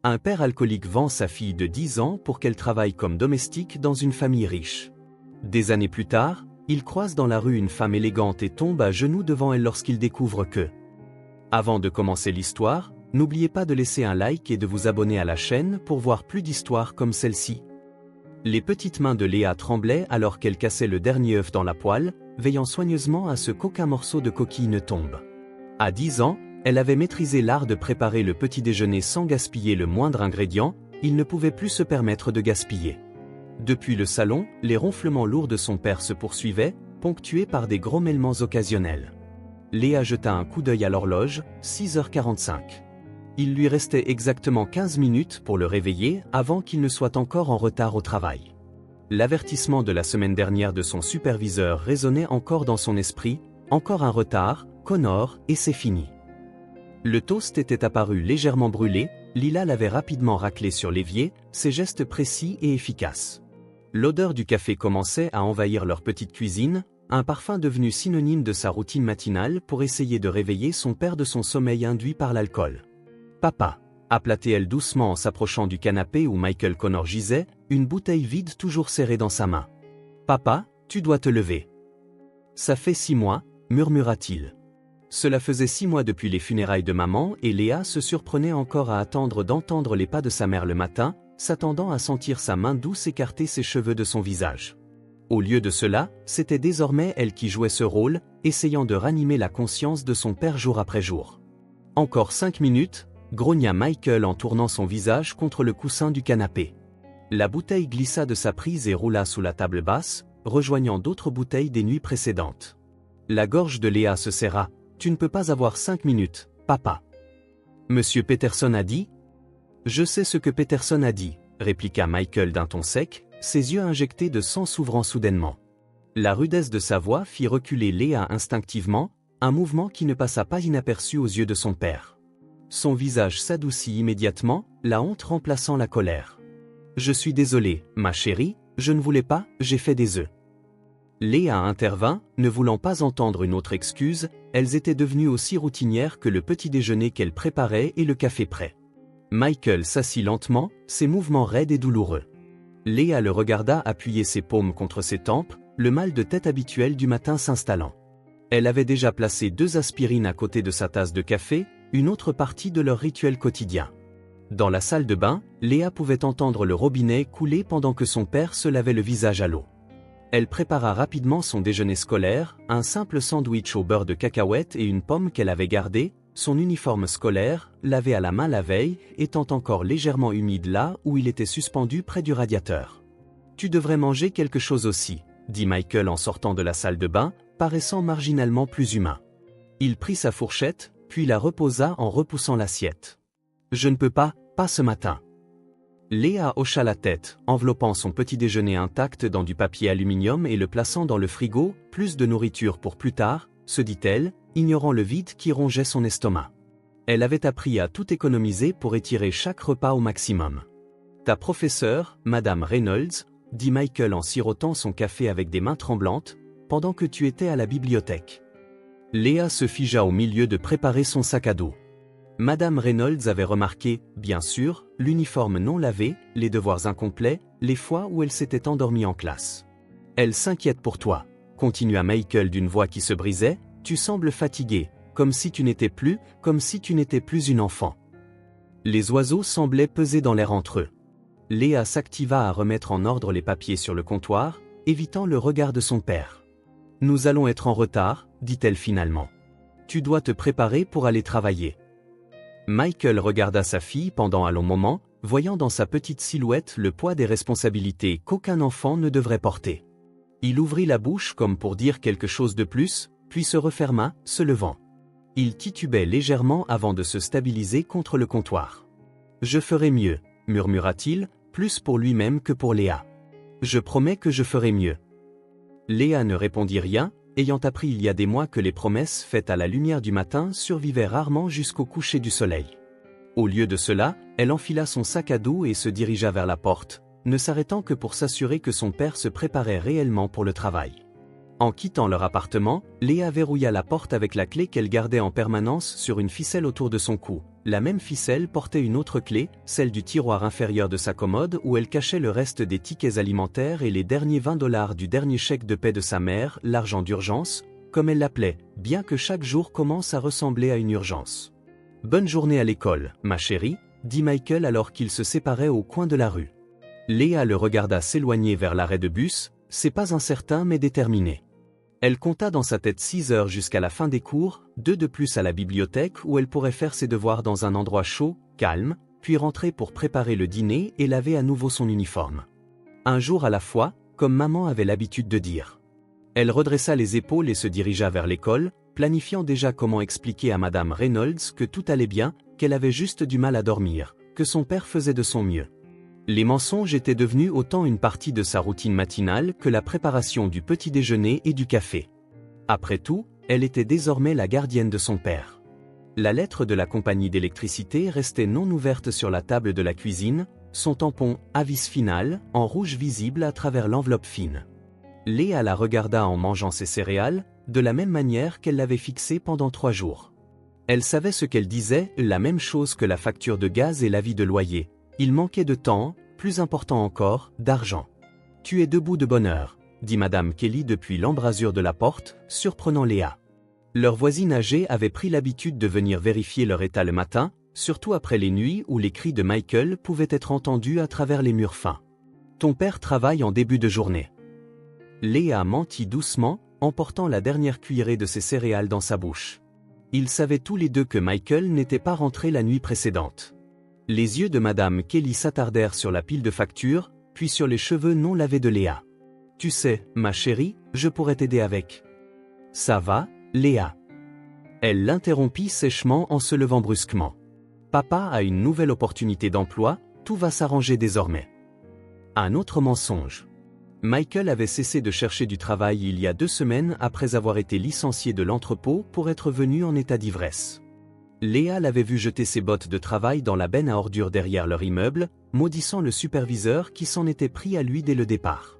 Un père alcoolique vend sa fille de 10 ans pour qu'elle travaille comme domestique dans une famille riche. Des années plus tard, il croise dans la rue une femme élégante et tombe à genoux devant elle lorsqu'il découvre que... Avant de commencer l'histoire, n'oubliez pas de laisser un like et de vous abonner à la chaîne pour voir plus d'histoires comme celle-ci. Les petites mains de Léa tremblaient alors qu'elle cassait le dernier œuf dans la poêle, veillant soigneusement à ce qu'aucun morceau de coquille ne tombe. À 10 ans, elle avait maîtrisé l'art de préparer le petit déjeuner sans gaspiller le moindre ingrédient, il ne pouvait plus se permettre de gaspiller. Depuis le salon, les ronflements lourds de son père se poursuivaient, ponctués par des grommellements occasionnels. Léa jeta un coup d'œil à l'horloge, 6h45. Il lui restait exactement 15 minutes pour le réveiller avant qu'il ne soit encore en retard au travail. L'avertissement de la semaine dernière de son superviseur résonnait encore dans son esprit, encore un retard, Connor, et c'est fini. Le toast était apparu légèrement brûlé, Lila l'avait rapidement raclé sur l'évier, ses gestes précis et efficaces. L'odeur du café commençait à envahir leur petite cuisine, un parfum devenu synonyme de sa routine matinale pour essayer de réveiller son père de son sommeil induit par l'alcool. « Papa » appela-t-elle doucement en s'approchant du canapé où Michael Connor gisait, une bouteille vide toujours serrée dans sa main. « Papa, tu dois te lever. »« Ça fait 6 mois, murmura-t-il. Cela faisait 6 mois depuis les funérailles de maman et Léa se surprenait encore à attendre d'entendre les pas de sa mère le matin, s'attendant à sentir sa main douce écarter ses cheveux de son visage. Au lieu de cela, c'était désormais elle qui jouait ce rôle, essayant de ranimer la conscience de son père jour après jour. « Encore 5 minutes » grogna Michael en tournant son visage contre le coussin du canapé. La bouteille glissa de sa prise et roula sous la table basse, rejoignant d'autres bouteilles des nuits précédentes. La gorge de Léa se serra. « Tu ne peux pas avoir 5 minutes, papa. » « Monsieur Peterson a dit ?»« Je sais ce que Peterson a dit, » répliqua Michael d'un ton sec, ses yeux injectés de sang s'ouvrant soudainement. La rudesse de sa voix fit reculer Léa instinctivement, un mouvement qui ne passa pas inaperçu aux yeux de son père. Son visage s'adoucit immédiatement, la honte remplaçant la colère. « Je suis désolé, ma chérie, je ne voulais pas, j'ai fait des œufs. » Léa intervint, ne voulant pas entendre une autre excuse, elles étaient devenues aussi routinières que le petit déjeuner qu'elle préparait et le café prêt. Michael s'assit lentement, ses mouvements raides et douloureux. Léa le regarda appuyer ses paumes contre ses tempes, le mal de tête habituel du matin s'installant. Elle avait déjà placé 2 aspirines à côté de sa tasse de café, une autre partie de leur rituel quotidien. Dans la salle de bain, Léa pouvait entendre le robinet couler pendant que son père se lavait le visage à l'eau. Elle prépara rapidement son déjeuner scolaire, un simple sandwich au beurre de cacahuète et une pomme qu'elle avait gardée, son uniforme scolaire, lavé à la main la veille, étant encore légèrement humide là où il était suspendu près du radiateur. « Tu devrais manger quelque chose aussi, » dit Michael en sortant de la salle de bain, paraissant marginalement plus humain. Il prit sa fourchette, puis la reposa en repoussant l'assiette. « Je ne peux pas ce matin. » Léa hocha la tête, enveloppant son petit déjeuner intact dans du papier aluminium et le plaçant dans le frigo, plus de nourriture pour plus tard, se dit-elle, ignorant le vide qui rongeait son estomac. Elle avait appris à tout économiser pour étirer chaque repas au maximum. « Ta professeure, Madame Reynolds, » dit Michael en sirotant son café avec des mains tremblantes, pendant que tu étais à la bibliothèque. Léa se figea au milieu de préparer son sac à dos. Madame Reynolds avait remarqué, bien sûr, l'uniforme non lavé, les devoirs incomplets, les fois où elle s'était endormie en classe. « Elle s'inquiète pour toi, » continua Michael d'une voix qui se brisait, « tu sembles fatiguée, comme si tu n'étais plus une enfant. » Les oiseaux semblaient peser dans l'air entre eux. Léa s'activa à remettre en ordre les papiers sur le comptoir, évitant le regard de son père. « Nous allons être en retard, » dit-elle finalement. « Tu dois te préparer pour aller travailler. » Michael regarda sa fille pendant un long moment, voyant dans sa petite silhouette le poids des responsabilités qu'aucun enfant ne devrait porter. Il ouvrit la bouche comme pour dire quelque chose de plus, puis se referma, se levant. Il titubait légèrement avant de se stabiliser contre le comptoir. « Je ferai mieux », murmura-t-il, plus pour lui-même que pour Léa. « Je promets que je ferai mieux. » Léa ne répondit rien, ayant appris il y a des mois que les promesses faites à la lumière du matin survivaient rarement jusqu'au coucher du soleil. Au lieu de cela, elle enfila son sac à dos et se dirigea vers la porte, ne s'arrêtant que pour s'assurer que son père se préparait réellement pour le travail. En quittant leur appartement, Léa verrouilla la porte avec la clé qu'elle gardait en permanence sur une ficelle autour de son cou, La même ficelle portait une autre clé, celle du tiroir inférieur de sa commode où elle cachait le reste des tickets alimentaires et les derniers $20 du dernier chèque de paie de sa mère, l'argent d'urgence, comme elle l'appelait, bien que chaque jour commence à ressembler à une urgence. « Bonne journée à l'école, ma chérie », dit Michael alors qu'ils se séparaient au coin de la rue. Léa le regarda s'éloigner vers l'arrêt de bus, c'est pas incertain mais déterminé. Elle compta dans sa tête 6 heures jusqu'à la fin des cours, 2 de plus à la bibliothèque où elle pourrait faire ses devoirs dans un endroit chaud, calme, puis rentrer pour préparer le dîner et laver à nouveau son uniforme. Un jour à la fois, comme maman avait l'habitude de dire. Elle redressa les épaules et se dirigea vers l'école, planifiant déjà comment expliquer à Madame Reynolds que tout allait bien, qu'elle avait juste du mal à dormir, que son père faisait de son mieux. Les mensonges étaient devenus autant une partie de sa routine matinale que la préparation du petit déjeuner et du café. Après tout, elle était désormais la gardienne de son père. La lettre de la compagnie d'électricité restait non ouverte sur la table de la cuisine, son tampon « Avis final » en rouge visible à travers l'enveloppe fine. Léa la regarda en mangeant ses céréales, de la même manière qu'elle l'avait fixée pendant 3 jours. Elle savait ce qu'elle disait, la même chose que la facture de gaz et l'avis de loyer. Il manquait de temps, plus important encore, d'argent. « Tu es debout de bonne heure », dit Madame Kelly depuis l'embrasure de la porte, surprenant Léa. Leur voisine âgée avait pris l'habitude de venir vérifier leur état le matin, surtout après les nuits où les cris de Michael pouvaient être entendus à travers les murs fins. « Ton père travaille en début de journée. » Léa mentit doucement, emportant la dernière cuillerée de ses céréales dans sa bouche. Ils savaient tous les deux que Michael n'était pas rentré la nuit précédente. Les yeux de Madame Kelly s'attardèrent sur la pile de factures, puis sur les cheveux non lavés de Léa. « Tu sais, ma chérie, je pourrais t'aider avec. »« Ça va, Léa ?» Elle l'interrompit sèchement en se levant brusquement. « Papa a une nouvelle opportunité d'emploi, tout va s'arranger désormais. » Un autre mensonge. Michael avait cessé de chercher du travail il y a 2 semaines après avoir été licencié de l'entrepôt pour être venu en état d'ivresse. Léa l'avait vu jeter ses bottes de travail dans la benne à ordures derrière leur immeuble, maudissant le superviseur qui s'en était pris à lui dès le départ.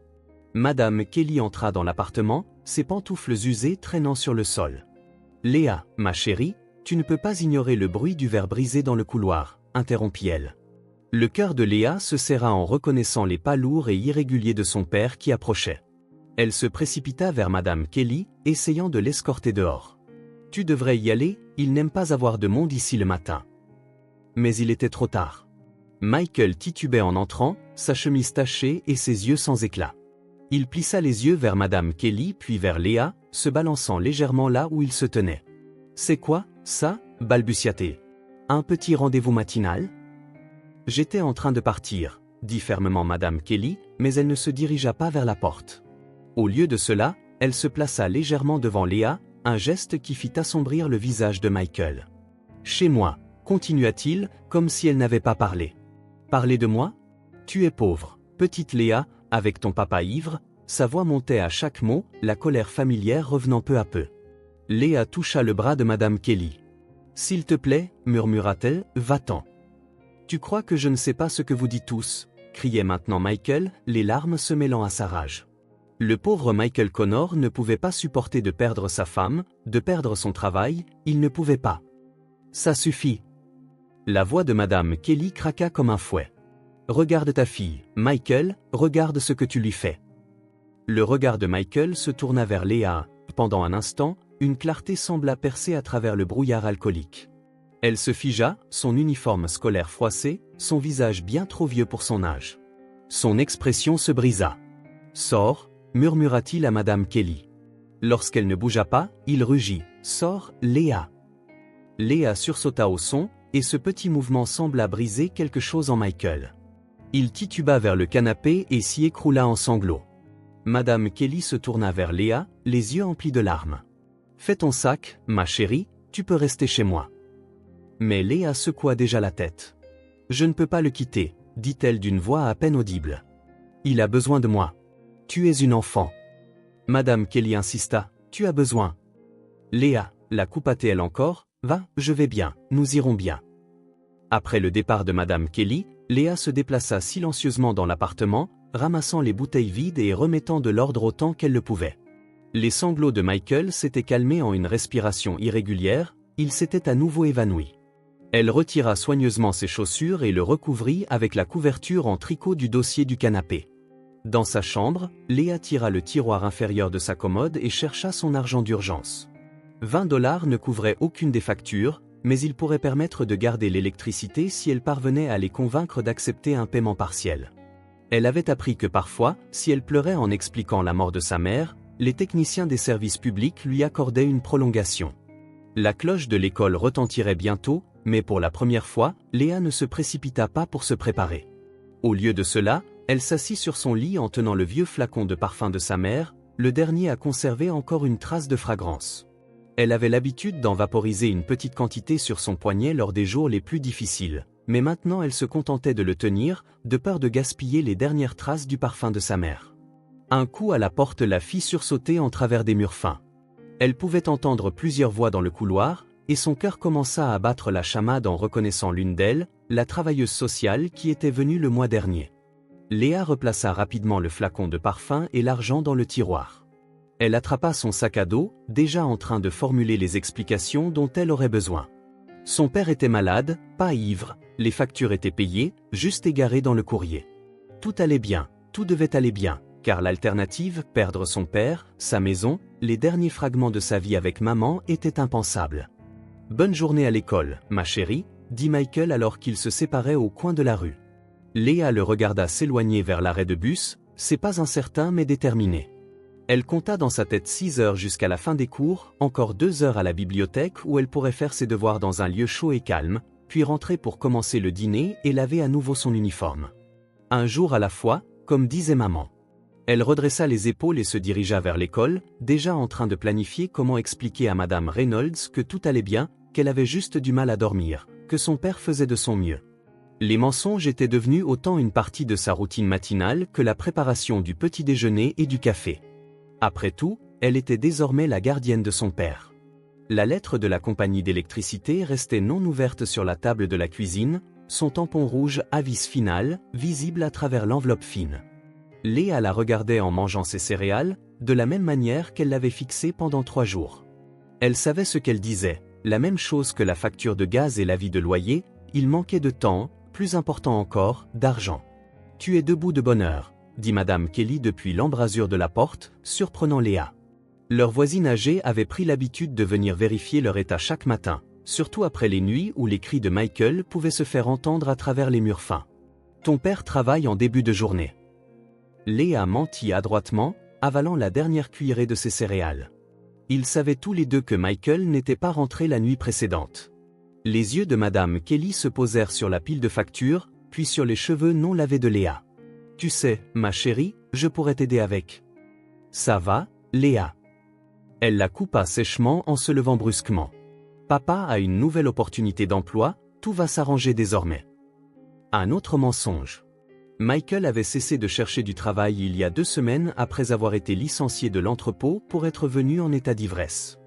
Madame Kelly entra dans l'appartement, ses pantoufles usées traînant sur le sol. « Léa, ma chérie, tu ne peux pas ignorer le bruit du verre brisé dans le couloir, » interrompit-elle. Le cœur de Léa se serra en reconnaissant les pas lourds et irréguliers de son père qui approchait. Elle se précipita vers Madame Kelly, essayant de l'escorter dehors. « Tu devrais y aller, il n'aime pas avoir de monde ici le matin. » Mais il était trop tard. Michael titubait en entrant, sa chemise tachée et ses yeux sans éclat. Il plissa les yeux vers Madame Kelly puis vers Léa, se balançant légèrement là où il se tenait. « C'est quoi, ça ?» balbutia-t-il. « Un petit rendez-vous matinal ?» « J'étais en train de partir, » dit fermement Madame Kelly, mais elle ne se dirigea pas vers la porte. Au lieu de cela, elle se plaça légèrement devant Léa, un geste qui fit assombrir le visage de Michael. « Chez moi, » continua-t-il, comme si elle n'avait pas parlé. « Parler de moi ? Tu es pauvre, petite Léa, avec ton papa ivre ?» Sa voix montait à chaque mot, la colère familière revenant peu à peu. Léa toucha le bras de Madame Kelly. « S'il te plaît, » murmura-t-elle, « va-t'en. » « Tu crois que je ne sais pas ce que vous dites tous ?» criait maintenant Michael, les larmes se mêlant à sa rage. Le pauvre Michael Connor ne pouvait pas supporter de perdre sa femme, de perdre son travail, il ne pouvait pas. « Ça suffit. » La voix de Madame Kelly craqua comme un fouet. « Regarde ta fille, Michael, regarde ce que tu lui fais. » Le regard de Michael se tourna vers Léa. Pendant un instant, une clarté sembla percer à travers le brouillard alcoolique. Elle se figea, son uniforme scolaire froissé, son visage bien trop vieux pour son âge. Son expression se brisa. « Sors » murmura-t-il à Madame Kelly. Lorsqu'elle ne bougea pas, il rugit. « Sors, Léa !» Léa sursauta au son, et ce petit mouvement sembla briser quelque chose en Michael. Il tituba vers le canapé et s'y écroula en sanglots. Madame Kelly se tourna vers Léa, les yeux emplis de larmes. « Fais ton sac, ma chérie, tu peux rester chez moi. » Mais Léa secoua déjà la tête. « Je ne peux pas le quitter, » dit-elle d'une voix à peine audible. « Il a besoin de moi. Tu es une enfant. » Madame Kelly insista. « Tu as besoin. » Léa, la coupa-t-elle encore. « Va, je vais bien, nous irons bien. » Après le départ de Madame Kelly, Léa se déplaça silencieusement dans l'appartement, ramassant les bouteilles vides et remettant de l'ordre autant qu'elle le pouvait. Les sanglots de Michael s'étaient calmés en une respiration irrégulière, il s'était à nouveau évanoui. Elle retira soigneusement ses chaussures et le recouvrit avec la couverture en tricot du dossier du canapé. Dans sa chambre, Léa tira le tiroir inférieur de sa commode et chercha son argent d'urgence. 20 $ ne couvraient aucune des factures, mais il pourrait permettre de garder l'électricité si elle parvenait à les convaincre d'accepter un paiement partiel. Elle avait appris que parfois, si elle pleurait en expliquant la mort de sa mère, les techniciens des services publics lui accordaient une prolongation. La cloche de l'école retentirait bientôt, mais pour la première fois, Léa ne se précipita pas pour se préparer. Au lieu de cela, elle s'assit sur son lit en tenant le vieux flacon de parfum de sa mère, le dernier à conserver encore une trace de fragrance. Elle avait l'habitude d'en vaporiser une petite quantité sur son poignet lors des jours les plus difficiles, mais maintenant elle se contentait de le tenir, de peur de gaspiller les dernières traces du parfum de sa mère. Un coup à la porte la fit sursauter en travers des murs fins. Elle pouvait entendre plusieurs voix dans le couloir, et son cœur commença à battre la chamade en reconnaissant l'une d'elles, la travailleuse sociale qui était venue le mois dernier. Léa replaça rapidement le flacon de parfum et l'argent dans le tiroir. Elle attrapa son sac à dos, déjà en train de formuler les explications dont elle aurait besoin. Son père était malade, pas ivre, les factures étaient payées, juste égarées dans le courrier. Tout allait bien, tout devait aller bien, car l'alternative, perdre son père, sa maison, les derniers fragments de sa vie avec maman, était impensable. « Bonne journée à l'école, ma chérie », dit Michael alors qu'ils se séparaient au coin de la rue. Léa le regarda s'éloigner vers l'arrêt de bus, c'est pas incertain mais déterminé. Elle compta dans sa tête 6 heures jusqu'à la fin des cours, encore 2 heures à la bibliothèque où elle pourrait faire ses devoirs dans un lieu chaud et calme, puis rentrer pour commencer le dîner et laver à nouveau son uniforme. Un jour à la fois, comme disait maman. Elle redressa les épaules et se dirigea vers l'école, déjà en train de planifier comment expliquer à Madame Reynolds que tout allait bien, qu'elle avait juste du mal à dormir, que son père faisait de son mieux. Les mensonges étaient devenus autant une partie de sa routine matinale que la préparation du petit déjeuner et du café. Après tout, elle était désormais la gardienne de son père. La lettre de la compagnie d'électricité restait non ouverte sur la table de la cuisine, son tampon rouge avis final, visible à travers l'enveloppe fine. Léa la regardait en mangeant ses céréales, de la même manière qu'elle l'avait fixée pendant 3 jours. Elle savait ce qu'elle disait, la même chose que la facture de gaz et l'avis de loyer, il manquait de temps, plus important encore, d'argent. « Tu es debout de bonne heure », dit Madame Kelly depuis l'embrasure de la porte, surprenant Léa. Leur voisine âgée avait pris l'habitude de venir vérifier leur état chaque matin, surtout après les nuits où les cris de Michael pouvaient se faire entendre à travers les murs fins. « Ton père travaille en début de journée. » Léa mentit adroitement, avalant la dernière cuillerée de ses céréales. Ils savaient tous les deux que Michael n'était pas rentré la nuit précédente. Les yeux de Madame Kelly se posèrent sur la pile de factures, puis sur les cheveux non lavés de Léa. « Tu sais, ma chérie, je pourrais t'aider avec. »« Ça va, Léa ?» Elle la coupa sèchement en se levant brusquement. « Papa a une nouvelle opportunité d'emploi, tout va s'arranger désormais. » Un autre mensonge. Michael avait cessé de chercher du travail il y a 2 semaines après avoir été licencié de l'entrepôt pour être venu en état d'ivresse.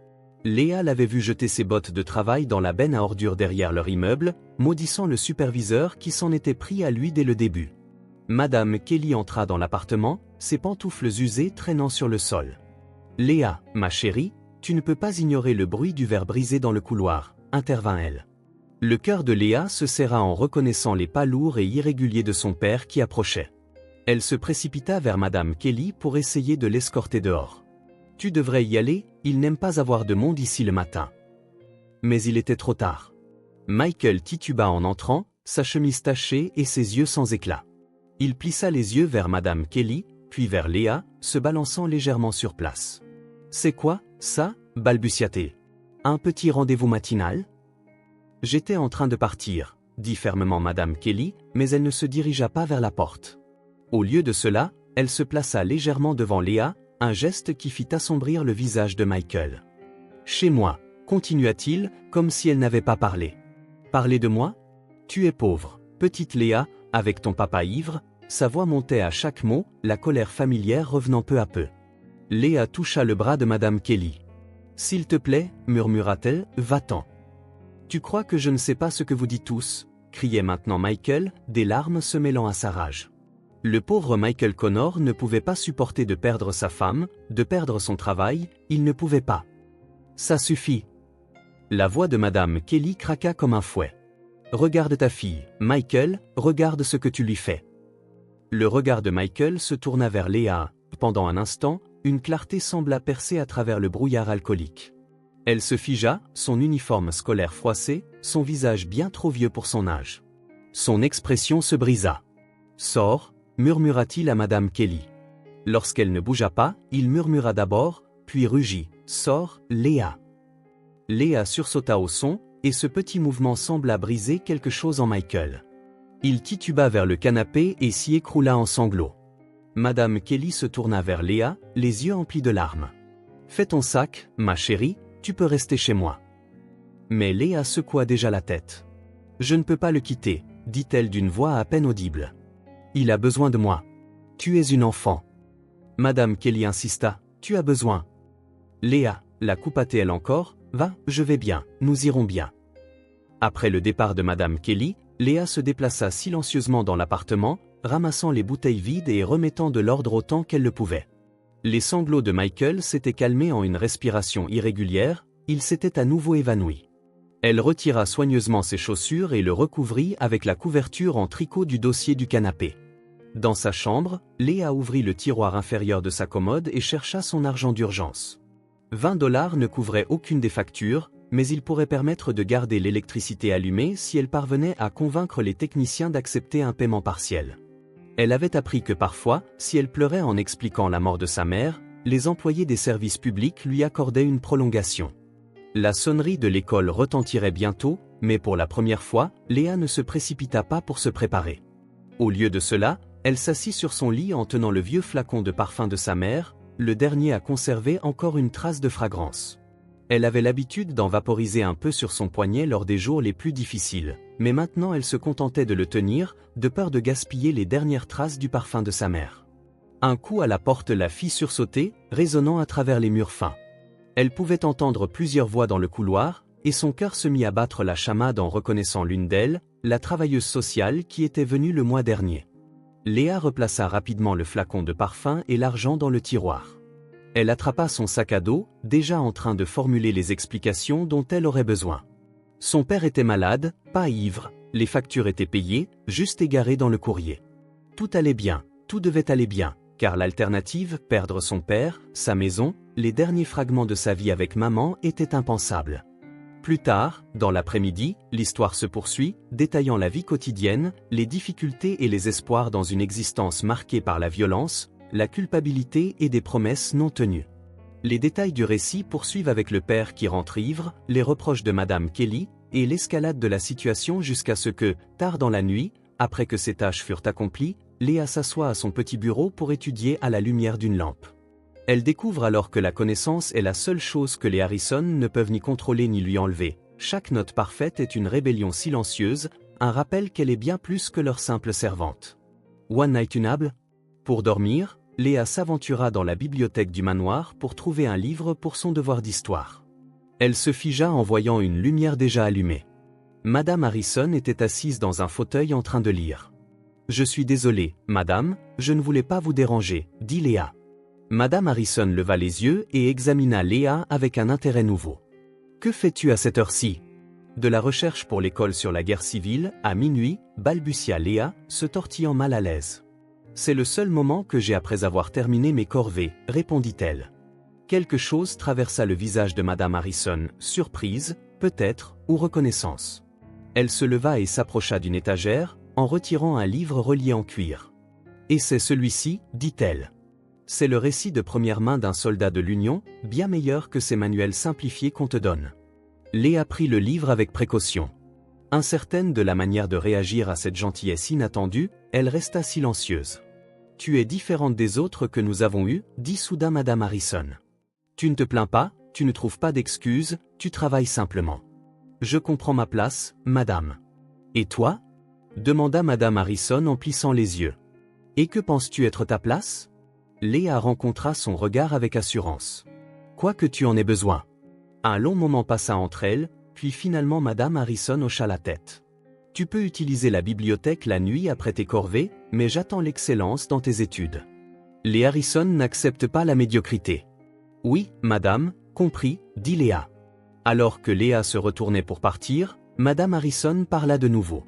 Léa l'avait vu jeter ses bottes de travail dans la benne à ordures derrière leur immeuble, maudissant le superviseur qui s'en était pris à lui dès le début. Madame Kelly entra dans l'appartement, ses pantoufles usées traînant sur le sol. « Léa, ma chérie, tu ne peux pas ignorer le bruit du verre brisé dans le couloir, » intervint-elle. Le cœur de Léa se serra en reconnaissant les pas lourds et irréguliers de son père qui approchait. Elle se précipita vers Madame Kelly pour essayer de l'escorter dehors. « Tu devrais y aller, il n'aime pas avoir de monde ici le matin. » Mais il était trop tard. Michael tituba en entrant, sa chemise tachée et ses yeux sans éclat. Il plissa les yeux vers Madame Kelly, puis vers Léa, se balançant légèrement sur place. « C'est quoi, ça ?» balbutia-t-elle. « Un petit rendez-vous matinal ?» « J'étais en train de partir », dit fermement Madame Kelly, mais elle ne se dirigea pas vers la porte. Au lieu de cela, elle se plaça légèrement devant Léa, un geste qui fit assombrir le visage de Michael. « Chez moi », continua-t-il, comme si elle n'avait pas parlé. « Parler de moi ? Tu es pauvre, petite Léa, avec ton papa ivre », sa voix montait à chaque mot, la colère familière revenant peu à peu. Léa toucha le bras de Madame Kelly. « S'il te plaît, murmura-t-elle, va-t'en. »« Tu crois que je ne sais pas ce que vous dites tous ?» criait maintenant Michael, des larmes se mêlant à sa rage. Le pauvre Michael Connor ne pouvait pas supporter de perdre sa femme, de perdre son travail, il ne pouvait pas. « Ça suffit !» La voix de Madame Kelly craqua comme un fouet. regarde ta fille, Michael, regarde ce que tu lui fais. Le regard de Michael se tourna vers Léa. Pendant un instant, une clarté sembla percer à travers le brouillard alcoolique. Elle se figea, son uniforme scolaire froissé, son visage bien trop vieux pour son âge. Son expression se brisa. « Sors », murmura-t-il à Madame Kelly. Lorsqu'elle ne bougea pas, il murmura d'abord, puis rugit. « Sors, Léa ». Léa sursauta au son, et ce petit mouvement sembla briser quelque chose en Michael. Il tituba vers le canapé et s'y écroula en sanglots. Madame Kelly se tourna vers Léa, les yeux emplis de larmes. « Fais ton sac, ma chérie, tu peux rester chez moi. » Mais Léa secoua déjà la tête. « Je ne peux pas le quitter, » dit-elle d'une voix à peine audible. « Il a besoin de moi. Tu es une enfant. » Madame Kelly insista. « Tu as besoin. » Léa, la coupa-t-elle encore. « Va, je vais bien, nous irons bien. » Après le départ de Madame Kelly, Léa se déplaça silencieusement dans l'appartement, ramassant les bouteilles vides et remettant de l'ordre autant qu'elle le pouvait. Les sanglots de Michael s'étaient calmés en une respiration irrégulière, il s'était à nouveau évanoui. Elle retira soigneusement ses chaussures et le recouvrit avec la couverture en tricot du dossier du canapé. Dans sa chambre, Léa ouvrit le tiroir inférieur de sa commode et chercha son argent d'urgence. 20 $ ne couvraient aucune des factures, mais ils pourraient permettre de garder l'électricité allumée si elle parvenait à convaincre les techniciens d'accepter un paiement partiel. Elle avait appris que parfois, si elle pleurait en expliquant la mort de sa mère, les employés des services publics lui accordaient une prolongation. La sonnerie de l'école retentirait bientôt, mais pour la première fois, Léa ne se précipita pas pour se préparer. Au lieu de cela, elle s'assit sur son lit en tenant le vieux flacon de parfum de sa mère, le dernier à conserver encore une trace de fragrance. Elle avait l'habitude d'en vaporiser un peu sur son poignet lors des jours les plus difficiles, mais maintenant elle se contentait de le tenir, de peur de gaspiller les dernières traces du parfum de sa mère. Un coup à la porte la fit sursauter, résonnant à travers les murs fins. Elle pouvait entendre plusieurs voix dans le couloir, et son cœur se mit à battre la chamade en reconnaissant l'une d'elles, la travailleuse sociale qui était venue le mois dernier. Léa replaça rapidement le flacon de parfum et l'argent dans le tiroir. Elle attrapa son sac à dos, déjà en train de formuler les explications dont elle aurait besoin. Son père était malade, pas ivre, les factures étaient payées, juste égarées dans le courrier. Tout allait bien, tout devait aller bien, car l'alternative, perdre son père, sa maison, les derniers fragments de sa vie avec maman, était impensable. Plus tard, dans l'après-midi, l'histoire se poursuit, détaillant la vie quotidienne, les difficultés et les espoirs dans une existence marquée par la violence, la culpabilité et des promesses non tenues. Les détails du récit poursuivent avec le père qui rentre ivre, les reproches de Madame Kelly, et l'escalade de la situation jusqu'à ce que, tard dans la nuit, après que ses tâches furent accomplies, Léa s'assoit à son petit bureau pour étudier à la lumière d'une lampe. Elle découvre alors que la connaissance est la seule chose que les Harrison ne peuvent ni contrôler ni lui enlever. Chaque note parfaite est une rébellion silencieuse, un rappel qu'elle est bien plus que leur simple servante. One Night Unable ? Pour dormir, Léa s'aventura dans la bibliothèque du manoir pour trouver un livre pour son devoir d'histoire. Elle se figea en voyant une lumière déjà allumée. Madame Harrison était assise dans un fauteuil en train de lire. « Je suis désolée, madame, je ne voulais pas vous déranger », dit Léa. Madame Harrison leva les yeux et examina Léa avec un intérêt nouveau. « Que fais-tu à cette heure-ci » ? « De la recherche pour l'école sur la guerre civile, à minuit, balbutia Léa, se tortillant mal à l'aise. « C'est le seul moment que j'ai après avoir terminé mes corvées, » répondit-elle. Quelque chose traversa le visage de Madame Harrison, surprise, peut-être, ou reconnaissance. Elle se leva et s'approcha d'une étagère, en retirant un livre relié en cuir. « Et c'est celui-ci, dit-elle. C'est le récit de première main d'un soldat de l'Union, bien meilleur que ces manuels simplifiés qu'on te donne. » Léa prit le livre avec précaution. Incertaine de la manière de réagir à cette gentillesse inattendue, elle resta silencieuse. « Tu es différente des autres que nous avons eus, dit soudain Madame Harrison. Tu ne te plains pas, tu ne trouves pas d'excuses, tu travailles simplement. Je comprends ma place, madame. Et toi ? Demanda Madame Harrison en plissant les yeux. Et que penses-tu être ta place ? Léa rencontra son regard avec assurance. Quoi que tu en aies besoin. Un long moment passa entre elles, puis finalement Madame Harrison hocha la tête. Tu peux utiliser la bibliothèque la nuit après tes corvées, mais j'attends l'excellence dans tes études. Les Harrison n'acceptent pas la médiocrité. Oui, madame, compris, dit Léa. Alors que Léa se retournait pour partir, Madame Harrison parla de nouveau.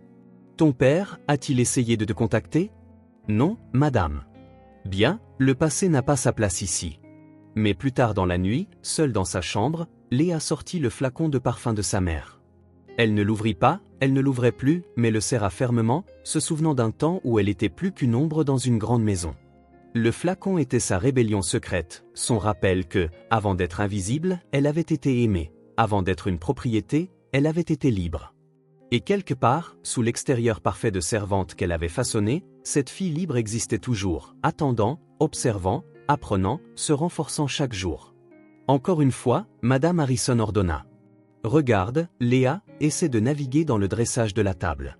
Ton père a-t-il essayé de te contacter? Non, madame. Bien, le passé n'a pas sa place ici. Mais plus tard dans la nuit, seule dans sa chambre, Léa sortit le flacon de parfum de sa mère. Elle ne l'ouvrit pas, elle ne l'ouvrait plus, mais le serra fermement, se souvenant d'un temps où elle était plus qu'une ombre dans une grande maison. Le flacon était sa rébellion secrète, son rappel que, avant d'être invisible, elle avait été aimée, avant d'être une propriété, elle avait été libre. Et quelque part, sous l'extérieur parfait de servante qu'elle avait façonné, cette fille libre existait toujours, attendant, observant, apprenant, se renforçant chaque jour. Encore une fois, Madame Harrison ordonna. Regarde, Léa, essaie de naviguer dans le dressage de la table.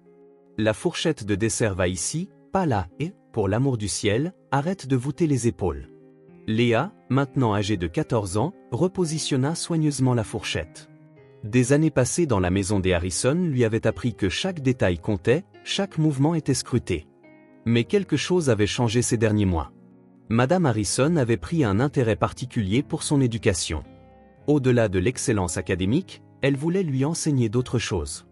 La fourchette de dessert va ici, pas là, et, pour l'amour du ciel, arrête de voûter les épaules. Léa, maintenant âgée de 14 ans, repositionna soigneusement la fourchette. Des années passées dans la maison des Harrison lui avaient appris que chaque détail comptait, chaque mouvement était scruté. Mais quelque chose avait changé ces derniers mois. Madame Harrison avait pris un intérêt particulier pour son éducation. Au-delà de l'excellence académique, elle voulait lui enseigner d'autres choses.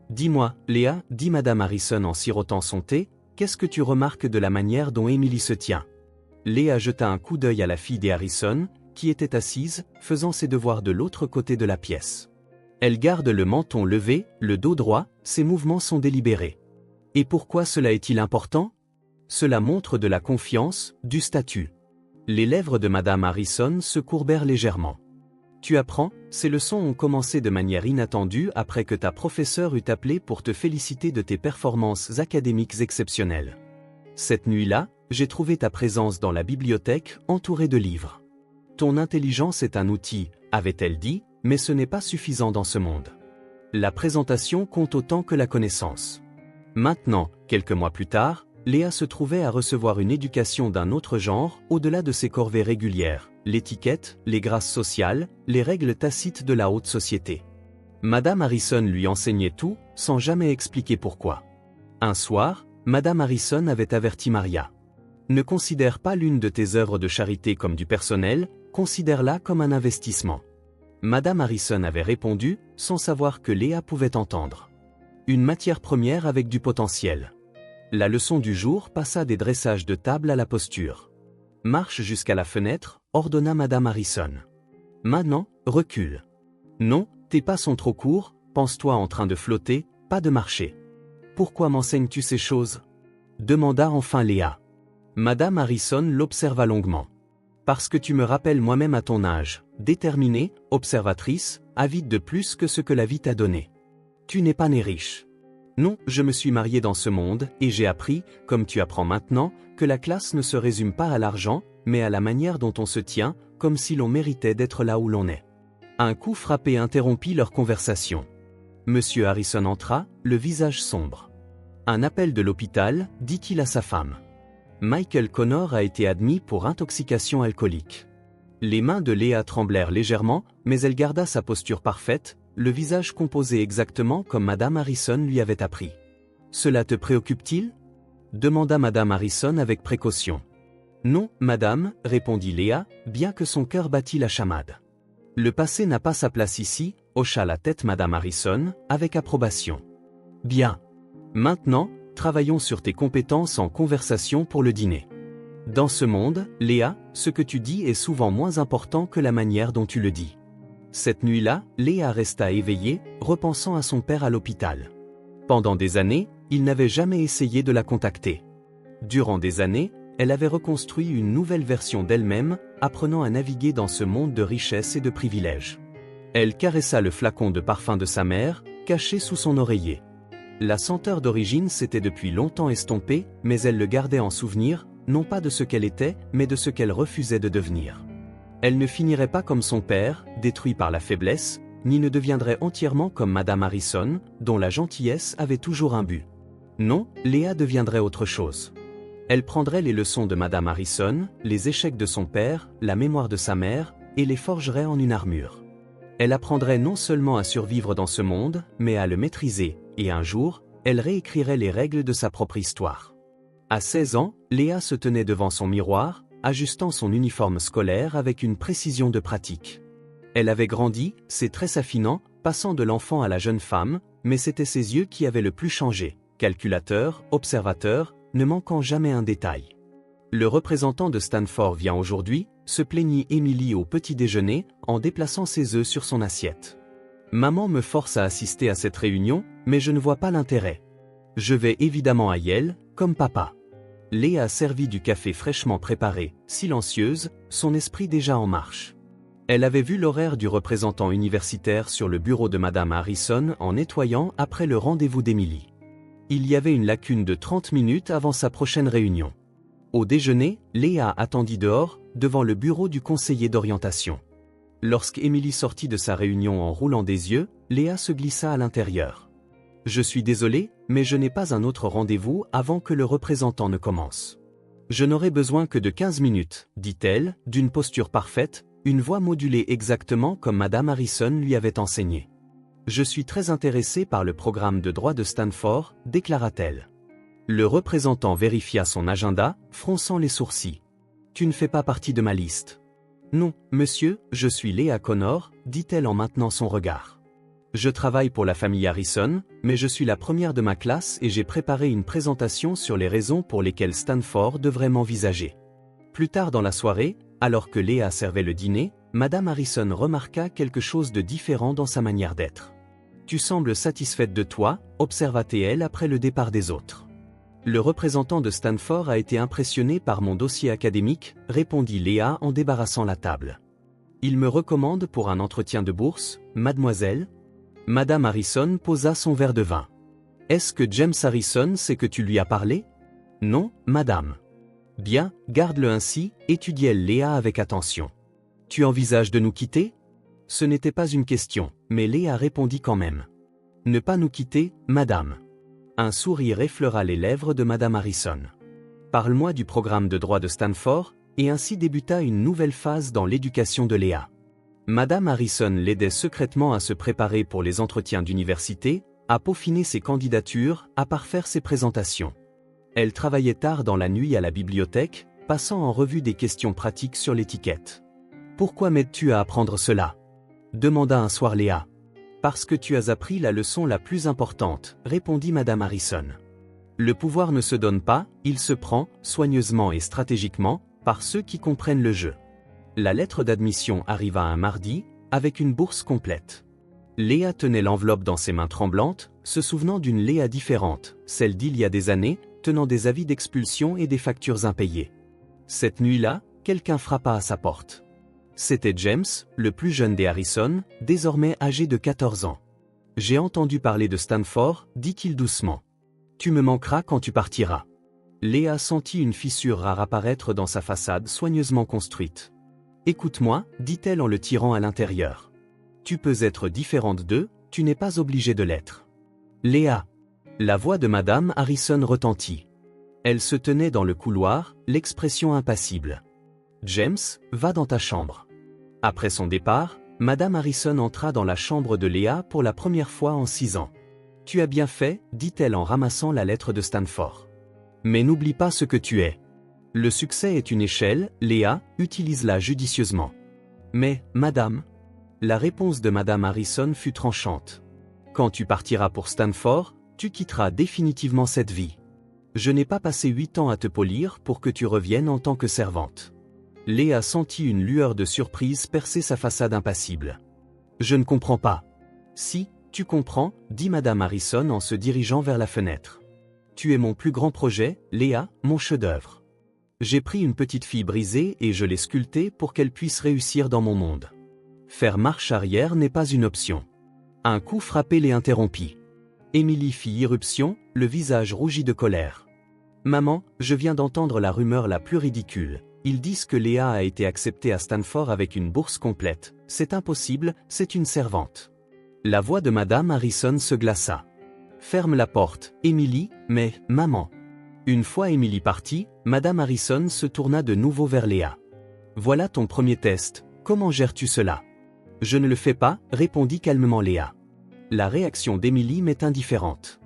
Dis-moi, Léa, dit Madame Harrison en sirotant son thé, qu'est-ce que tu remarques de la manière dont Émilie se tient? Léa jeta un coup d'œil à la fille des Harrison, qui était assise, faisant ses devoirs de l'autre côté de la pièce. Elle garde le menton levé, le dos droit, ses mouvements sont délibérés. Et pourquoi cela est-il important? Cela montre de la confiance, du statut. Les lèvres de Madame Harrison se courbèrent légèrement. Tu apprends, ces leçons ont commencé de manière inattendue après que ta professeure eut appelé pour te féliciter de tes performances académiques exceptionnelles. Cette nuit-là, j'ai trouvé ta présence dans la bibliothèque, entourée de livres. Ton intelligence est un outil, avait-elle dit, mais ce n'est pas suffisant dans ce monde. La présentation compte autant que la connaissance. Maintenant, quelques mois plus tard, Léa se trouvait à recevoir une éducation d'un autre genre, au-delà de ses corvées régulières, l'étiquette, les grâces sociales, les règles tacites de la haute société. Madame Harrison lui enseignait tout, sans jamais expliquer pourquoi. Un soir, Madame Harrison avait averti Maria. Ne considère pas l'une de tes œuvres de charité comme du personnel, considère-la comme un investissement. Madame Harrison avait répondu, sans savoir que Léa pouvait entendre. Une matière première avec du potentiel. La leçon du jour passa des dressages de table à la posture. Marche jusqu'à la fenêtre, ordonna Madame Harrison. Maintenant, recule. Non, tes pas sont trop courts, pense-toi en train de flotter, pas de marcher. Pourquoi m'enseignes-tu ces choses? Demanda enfin Léa. Madame Harrison l'observa longuement. Parce que tu me rappelles moi-même à ton âge, déterminée, observatrice, avide de plus que ce que la vie t'a donné. Tu n'es pas née riche. Non, je me suis mariée dans ce monde, et j'ai appris, comme tu apprends maintenant, que la classe ne se résume pas à l'argent, mais à la manière dont on se tient, comme si l'on méritait d'être là où l'on est. Un coup frappé interrompit leur conversation. Monsieur Harrison entra, le visage sombre. Un appel de l'hôpital, dit-il à sa femme. Michael Connor a été admis pour intoxication alcoolique. Les mains de Léa tremblèrent légèrement, mais elle garda sa posture parfaite, le visage composé exactement comme Madame Harrison lui avait appris. « Cela te préoccupe-t-il » demanda Madame Harrison avec précaution. « Non, madame, répondit Léa, bien que son cœur battît la chamade. Le passé n'a pas sa place ici, hocha la tête Madame Harrison, avec approbation. Bien. Maintenant, travaillons sur tes compétences en conversation pour le dîner. Dans ce monde, Léa, ce que tu dis est souvent moins important que la manière dont tu le dis. Cette nuit-là, Léa resta éveillée, repensant à son père à l'hôpital. Pendant des années, il n'avait jamais essayé de la contacter. Durant des années, elle avait reconstruit une nouvelle version d'elle-même, apprenant à naviguer dans ce monde de richesse et de privilèges. Elle caressa le flacon de parfum de sa mère, caché sous son oreiller. La senteur d'origine s'était depuis longtemps estompée, mais elle le gardait en souvenir, non pas de ce qu'elle était, mais de ce qu'elle refusait de devenir. Elle ne finirait pas comme son père, détruit par la faiblesse, ni ne deviendrait entièrement comme Madame Harrison, dont la gentillesse avait toujours un but. Non, Léa deviendrait autre chose. Elle prendrait les leçons de Madame Harrison, les échecs de son père, la mémoire de sa mère, et les forgerait en une armure. Elle apprendrait non seulement à survivre dans ce monde, mais à le maîtriser, et un jour, elle réécrirait les règles de sa propre histoire. À 16 ans, Léa se tenait devant son miroir, ajustant son uniforme scolaire avec une précision de pratique. Elle avait grandi, ses traits s'affinant, passant de l'enfant à la jeune femme, mais c'étaient ses yeux qui avaient le plus changé, calculateur, observateur, ne manquant jamais un détail. Le représentant de Stanford vient aujourd'hui, se plaignit Emily au petit déjeuner, en déplaçant ses œufs sur son assiette. Maman me force à assister à cette réunion, mais je ne vois pas l'intérêt. Je vais évidemment à Yale, comme papa. Léa a servi du café fraîchement préparé, silencieuse, son esprit déjà en marche. Elle avait vu l'horaire du représentant universitaire sur le bureau de Madame Harrison en nettoyant après le rendez-vous d'Emily. Il y avait une lacune de 30 minutes avant sa prochaine réunion. Au déjeuner, Léa attendit dehors, devant le bureau du conseiller d'orientation. Lorsqu'Emily sortit de sa réunion en roulant des yeux, Léa se glissa à l'intérieur. « Je suis désolée, mais je n'ai pas un autre rendez-vous avant que le représentant ne commence. Je n'aurai besoin que de 15 minutes, dit-elle, d'une posture parfaite, une voix modulée exactement comme Madame Harrison lui avait enseigné. Je suis très intéressée par le programme de droit de Stanford, déclara-t-elle. Le représentant vérifia son agenda, fronçant les sourcils. Tu ne fais pas partie de ma liste. Non, monsieur, je suis Léa Connor, dit-elle en maintenant son regard. Je travaille pour la famille Harrison, mais je suis la première de ma classe et j'ai préparé une présentation sur les raisons pour lesquelles Stanford devrait m'envisager. Plus tard dans la soirée, alors que Léa servait le dîner, Madame Harrison remarqua quelque chose de différent dans sa manière d'être. Tu sembles satisfaite de toi, observa-t-elle après le départ des autres. Le représentant de Stanford a été impressionné par mon dossier académique, répondit Léa en débarrassant la table. Il me recommande pour un entretien de bourse, mademoiselle. Madame Harrison posa son verre de vin. Est-ce que James Harrison sait que tu lui as parlé? Non, madame. Bien, garde-le ainsi, étudiait Léa avec attention. Tu envisages de nous quitter? Ce n'était pas une question, mais Léa répondit quand même. Ne pas nous quitter, madame. Un sourire effleura les lèvres de Madame Harrison. Parle-moi du programme de droit de Stanford, et ainsi débuta une nouvelle phase dans l'éducation de Léa. Madame Harrison l'aidait secrètement à se préparer pour les entretiens d'université, à peaufiner ses candidatures, à parfaire ses présentations. Elle travaillait tard dans la nuit à la bibliothèque, passant en revue des questions pratiques sur l'étiquette. « Pourquoi m'aides-tu à apprendre cela ?» demanda un soir Léa. « Parce que tu as appris la leçon la plus importante, » répondit Madame Harrison. « Le pouvoir ne se donne pas, il se prend, soigneusement et stratégiquement, par ceux qui comprennent le jeu. » La lettre d'admission arriva un mardi, avec une bourse complète. Léa tenait l'enveloppe dans ses mains tremblantes, se souvenant d'une Léa différente, celle d'il y a des années, tenant des avis d'expulsion et des factures impayées. Cette nuit-là, quelqu'un frappa à sa porte. C'était James, le plus jeune des Harrison, désormais âgé de 14 ans. « J'ai entendu parler de Stanford, dit-il doucement. Tu me manqueras quand tu partiras. » Léa sentit une fissure rare apparaître dans sa façade soigneusement construite. « Écoute-moi, dit-elle en le tirant à l'intérieur. Tu peux être différente d'eux, tu n'es pas obligée de l'être. » Léa. La voix de Madame Harrison retentit. Elle se tenait dans le couloir, l'expression impassible. « James, va dans ta chambre. » Après son départ, Madame Harrison entra dans la chambre de Léa pour la première fois en 6 ans. « Tu as bien fait, dit-elle en ramassant la lettre de Stanford. Mais n'oublie pas ce que tu es. Le succès est une échelle, Léa, utilise-la judicieusement. » Mais, madame. La réponse de Madame Harrison fut tranchante. « Quand tu partiras pour Stanford, tu quitteras définitivement cette vie. Je n'ai pas passé 8 ans à te polir pour que tu reviennes en tant que servante. » Léa sentit une lueur de surprise percer sa façade impassible. « Je ne comprends pas. »« Si, tu comprends, » dit Madame Harrison en se dirigeant vers la fenêtre. « Tu es mon plus grand projet, Léa, mon chef-d'œuvre. J'ai pris une petite fille brisée et je l'ai sculptée pour qu'elle puisse réussir dans mon monde. Faire marche arrière n'est pas une option. » Un coup frappé les interrompit. Emily fit irruption, le visage rougi de colère. « Maman, je viens d'entendre la rumeur la plus ridicule. Ils disent que Léa a été acceptée à Stanford avec une bourse complète. C'est impossible, c'est une servante. » La voix de Madame Harrison se glaça. « Ferme la porte, Emily, mais, maman. » Une fois Emily partie, Madame Harrison se tourna de nouveau vers Léa. « Voilà ton premier test, comment gères-tu cela ?»« Je ne le fais pas, » répondit calmement Léa. La réaction d'Emily m'est indifférente.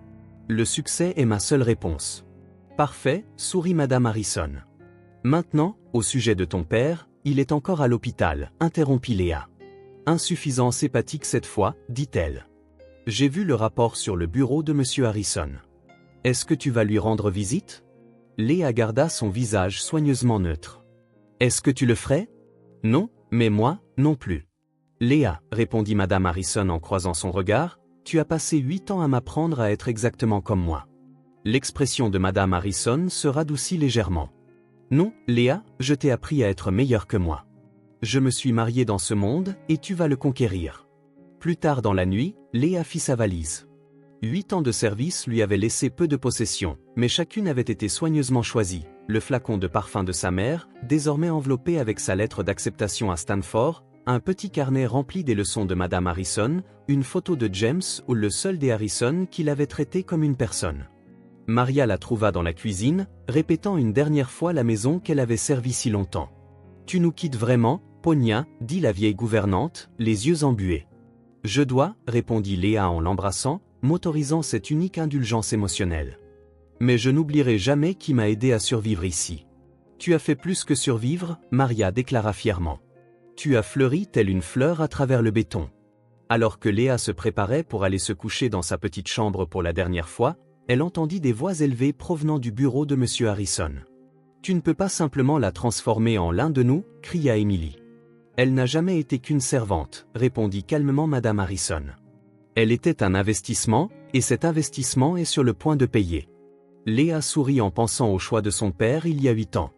Le succès est ma seule réponse. « Parfait, » sourit Madame Harrison. « Maintenant, au sujet de ton père, il est encore à l'hôpital, » interrompit Léa. « Insuffisance hépatique cette fois, dit-elle. J'ai vu le rapport sur le bureau de Monsieur Harrison. Est-ce que tu vas lui rendre visite? Léa garda son visage soigneusement neutre. Est-ce que tu le ferais? Non, mais moi, non plus. Léa, répondit Madame Harrison en croisant son regard, tu as passé 8 ans à m'apprendre à être exactement comme moi. L'expression de Madame Harrison se radoucit légèrement. Non, Léa, je t'ai appris à être meilleure que moi. Je me suis mariée dans ce monde, et tu vas le conquérir. Plus tard dans la nuit, Léa fit sa valise. 8 ans de service lui avaient laissé peu de possessions, mais chacune avait été soigneusement choisie. Le flacon de parfum de sa mère, désormais enveloppé avec sa lettre d'acceptation à Stanford, un petit carnet rempli des leçons de Madame Harrison, une photo de James ou le seul des Harrison qui l'avait traité comme une personne. Maria la trouva dans la cuisine, répétant une dernière fois la maison qu'elle avait servie si longtemps. « Tu nous quittes vraiment, Ponia » dit la vieille gouvernante, les yeux embués. « Je dois » répondit Léa en l'embrassant, m'autorisant cette unique indulgence émotionnelle. « Mais je n'oublierai jamais qui m'a aidé à survivre ici. »« Tu as fait plus que survivre » Maria déclara fièrement. « Tu as fleuri telle une fleur à travers le béton. » Alors que Léa se préparait pour aller se coucher dans sa petite chambre pour la dernière fois, elle entendit des voix élevées provenant du bureau de Monsieur Harrison. « Tu ne peux pas simplement la transformer en l'un de nous » cria Emily. « Elle n'a jamais été qu'une servante » répondit calmement Madame Harrison. « Elle était un investissement, et cet investissement est sur le point de payer. » Léa sourit en pensant au choix de son père il y a 8 ans.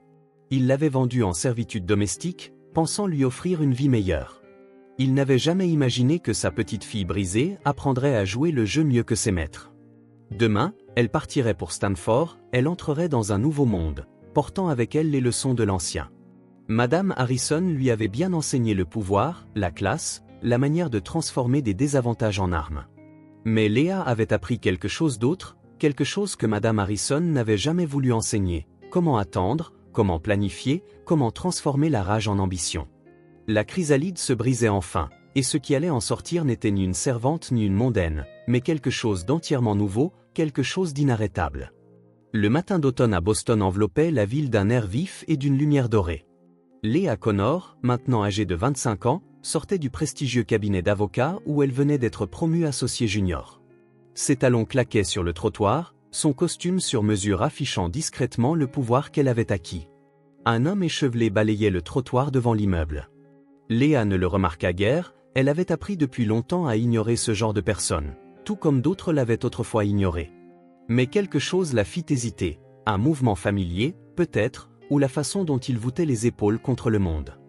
Il l'avait vendue en servitude domestique, pensant lui offrir une vie meilleure. Il n'avait jamais imaginé que sa petite fille brisée apprendrait à jouer le jeu mieux que ses maîtres. Demain, elle partirait pour Stanford, elle entrerait dans un nouveau monde, portant avec elle les leçons de l'ancien. Madame Harrison lui avait bien enseigné le pouvoir, la classe, la manière de transformer des désavantages en armes. Mais Léa avait appris quelque chose d'autre, quelque chose que Madame Harrison n'avait jamais voulu enseigner, comment attendre, comment planifier, comment transformer la rage en ambition. La chrysalide se brisait enfin, et ce qui allait en sortir n'était ni une servante ni une mondaine, mais quelque chose d'entièrement nouveau, quelque chose d'inarrêtable. Le matin d'automne à Boston enveloppait la ville d'un air vif et d'une lumière dorée. Léa Connor, maintenant âgée de 25 ans, sortait du prestigieux cabinet d'avocat où elle venait d'être promue associée junior. Ses talons claquaient sur le trottoir, son costume sur mesure affichant discrètement le pouvoir qu'elle avait acquis. Un homme échevelé balayait le trottoir devant l'immeuble. Léa ne le remarqua guère, elle avait appris depuis longtemps à ignorer ce genre de personnes, tout comme d'autres l'avaient autrefois ignoré. Mais quelque chose la fit hésiter, un mouvement familier, peut-être, ou la façon dont il voûtait les épaules contre le monde.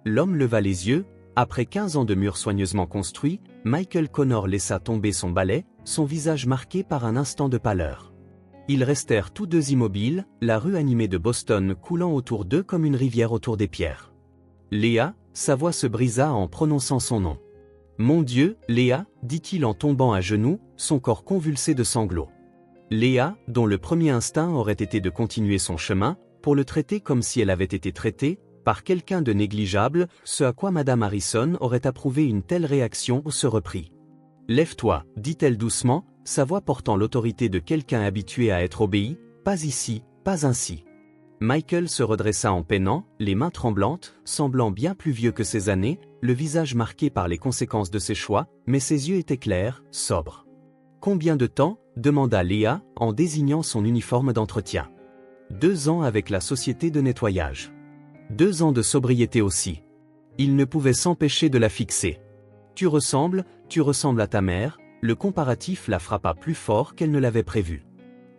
L'homme leva les yeux, après 15 ans de murs soigneusement construits, Michael Connor laissa tomber son balai, son visage marqué par un instant de pâleur. Ils restèrent tous deux immobiles, la rue animée de Boston coulant autour d'eux comme une rivière autour des pierres. Léa, sa voix se brisa en prononçant son nom. « Mon Dieu, Léa » dit-il en tombant à genoux, son corps convulsé de sanglots. Léa, dont le premier instinct aurait été de continuer son chemin, pour le traiter comme si elle avait été traitée, par quelqu'un de négligeable, ce à quoi Madame Harrison aurait approuvé une telle réaction, se reprit. « Lève-toi » dit-elle doucement, sa voix portant l'autorité de quelqu'un habitué à être obéi, « pas ici, pas ainsi. » Michael se redressa en peinant, les mains tremblantes, semblant bien plus vieux que ses années, le visage marqué par les conséquences de ses choix, mais ses yeux étaient clairs, sobres. « Combien de temps » demanda Léa, en désignant son uniforme d'entretien. « 2 ans avec la société de nettoyage. 2 ans de sobriété aussi. » Il ne pouvait s'empêcher de la fixer. « Tu ressembles à ta mère » Le comparatif la frappa plus fort qu'elle ne l'avait prévu.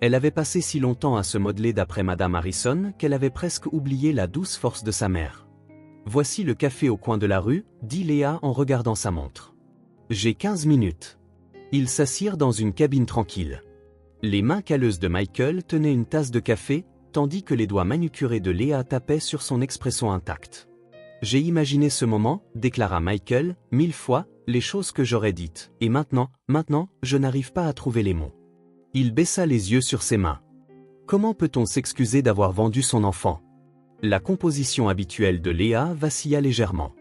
Elle avait passé si longtemps à se modeler d'après Madame Harrison qu'elle avait presque oublié la douce force de sa mère. « Voici le café au coin de la rue » dit Léa en regardant sa montre. « J'ai 15 minutes. » Ils s'assirent dans une cabine tranquille. Les mains calleuses de Michael tenaient une tasse de café, tandis que les doigts manucurés de Léa tapaient sur son expression intacte. « J'ai imaginé ce moment » déclara Michael, 1000 fois, les choses que j'aurais dites, et maintenant, je n'arrive pas à trouver les mots. Il baissa les yeux sur ses mains. Comment peut-on s'excuser d'avoir vendu son enfant? La composition habituelle de Léa vacilla légèrement.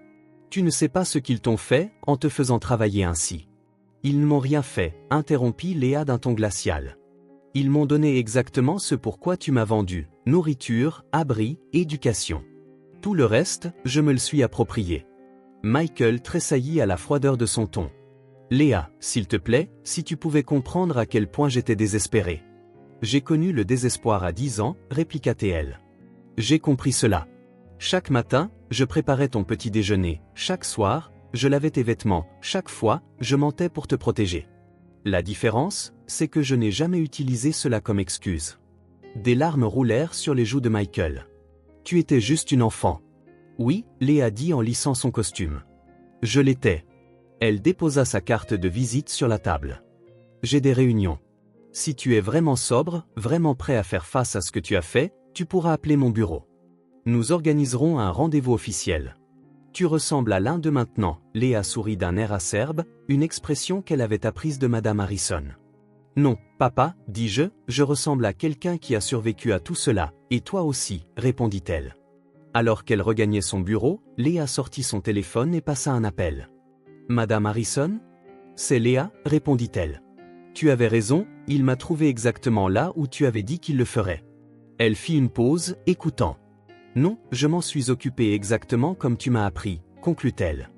Tu ne sais pas ce qu'ils t'ont fait, en te faisant travailler ainsi. Ils ne m'ont rien fait, interrompit Léa d'un ton glacial. Ils m'ont donné exactement ce pourquoi tu m'as vendu, nourriture, abri, éducation. Tout le reste, je me le suis approprié. Michael tressaillit à la froideur de son ton. Léa, s'il te plaît, si tu pouvais comprendre à quel point j'étais désespéré. J'ai connu le désespoir à 10 ans, répliqua-t-elle. J'ai compris cela. Chaque matin, je préparais ton petit déjeuner, chaque soir, je lavais tes vêtements, chaque fois, je mentais pour te protéger. La différence, c'est que je n'ai jamais utilisé cela comme excuse. Des larmes roulèrent sur les joues de Michael. Tu étais juste une enfant. Oui, Léa dit en lissant son costume. Je l'étais. Elle déposa sa carte de visite sur la table. J'ai des réunions. Si tu es vraiment sobre, vraiment prêt à faire face à ce que tu as fait, tu pourras appeler mon bureau. Nous organiserons un rendez-vous officiel. Tu ressembles à l'un d'eux maintenant, Léa sourit d'un air acerbe, une expression qu'elle avait apprise de Madame Harrison. Non, papa, dis-je, je ressemble à quelqu'un qui a survécu à tout cela, et toi aussi, répondit-elle. Alors qu'elle regagnait son bureau, Léa sortit son téléphone et passa un appel. Madame Harrison ? C'est Léa, répondit-elle. Tu avais raison, il m'a trouvé exactement là où tu avais dit qu'il le ferait. Elle fit une pause, écoutant. Non, je m'en suis occupée exactement comme tu m'as appris, conclut-elle.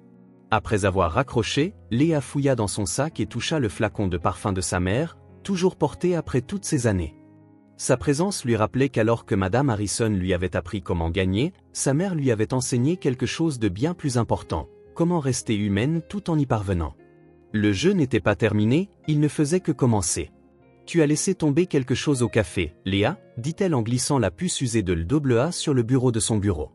Après avoir raccroché, Léa fouilla dans son sac et toucha le flacon de parfum de sa mère, toujours porté après toutes ces années. Sa présence lui rappelait qu'alors que Madame Harrison lui avait appris comment gagner, sa mère lui avait enseigné quelque chose de bien plus important, comment rester humaine tout en y parvenant. Le jeu n'était pas terminé, il ne faisait que commencer. Tu as laissé tomber quelque chose au café, Léa, dit-elle en glissant la puce usée de l'AA sur le bureau de son bureau.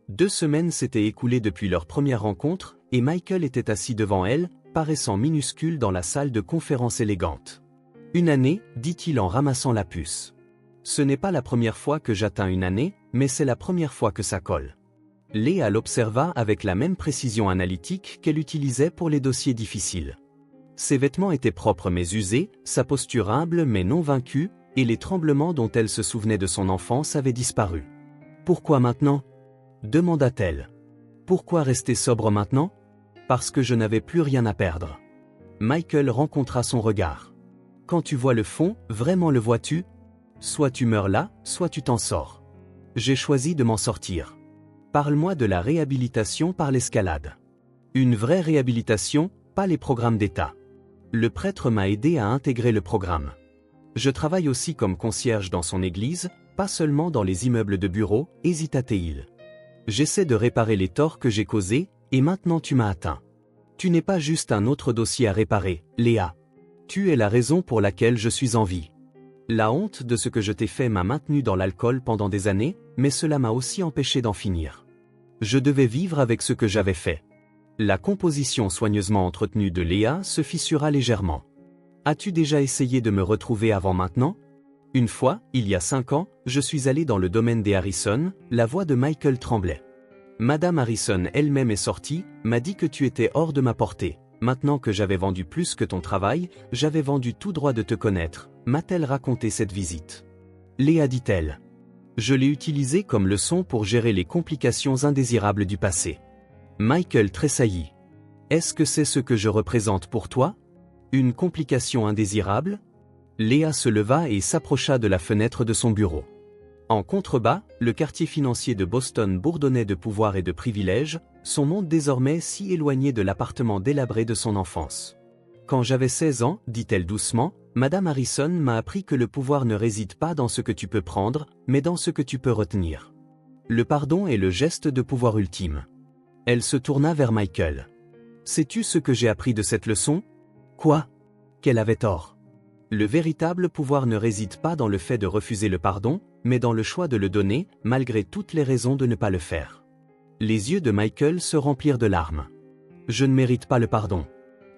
2 semaines s'étaient écoulées depuis leur première rencontre, et Michael était assis devant elle, paraissant minuscule dans la salle de conférence élégante. Une année, dit-il en ramassant la puce. Ce n'est pas la première fois que j'atteins une année, mais c'est la première fois que ça colle. Léa l'observa avec la même précision analytique qu'elle utilisait pour les dossiers difficiles. Ses vêtements étaient propres mais usés, sa posture humble mais non vaincue, et les tremblements dont elle se souvenait de son enfance avaient disparu. « Pourquoi maintenant » demanda-t-elle. « Pourquoi rester sobre maintenant ?»« Parce que je n'avais plus rien à perdre. » Michael rencontra son regard. « Quand tu vois le fond, vraiment le vois-tu ? Soit tu meurs là, soit tu t'en sors. J'ai choisi de m'en sortir. Parle-moi de la réhabilitation par l'escalade. Une vraie réhabilitation, pas les programmes d'État. Le prêtre m'a aidé à intégrer le programme. Je travaille aussi comme concierge dans son église, pas seulement dans les immeubles de bureaux, hésita-t-il. J'essaie de réparer les torts que j'ai causés, et maintenant tu m'as atteint. Tu n'es pas juste un autre dossier à réparer, Léa. Tu es la raison pour laquelle je suis en vie. La honte de ce que je t'ai fait m'a maintenu dans l'alcool pendant des années, mais cela m'a aussi empêché d'en finir. Je devais vivre avec ce que j'avais fait. La composition soigneusement entretenue de Léa se fissura légèrement. As-tu déjà essayé de me retrouver avant maintenant ? Une fois, il y a 5 ans, je suis allé dans le domaine des Harrison, la voix de Michael tremblait. Madame Harrison elle-même est sortie, m'a dit que tu étais hors de ma portée. Maintenant que j'avais vendu plus que ton travail, j'avais vendu tout droit de te connaître, m'a-t-elle raconté cette visite. Léa dit-elle. Je l'ai utilisé comme leçon pour gérer les complications indésirables du passé. Michael tressaillit. Est-ce que c'est ce que je représente pour toi ? Une complication indésirable ? Léa se leva et s'approcha de la fenêtre de son bureau. En contrebas, le quartier financier de Boston bourdonnait de pouvoir et de privilèges, son monde désormais si éloigné de l'appartement délabré de son enfance. Quand j'avais 16 ans, dit-elle doucement, Madame Harrison m'a appris que le pouvoir ne réside pas dans ce que tu peux prendre, mais dans ce que tu peux retenir. Le pardon est le geste de pouvoir ultime. Elle se tourna vers Michael. Sais-tu ce que j'ai appris de cette leçon ? Quoi ? Qu'elle avait tort. Le véritable pouvoir ne réside pas dans le fait de refuser le pardon, mais dans le choix de le donner, malgré toutes les raisons de ne pas le faire. Les yeux de Michael se remplirent de larmes. Je ne mérite pas le pardon.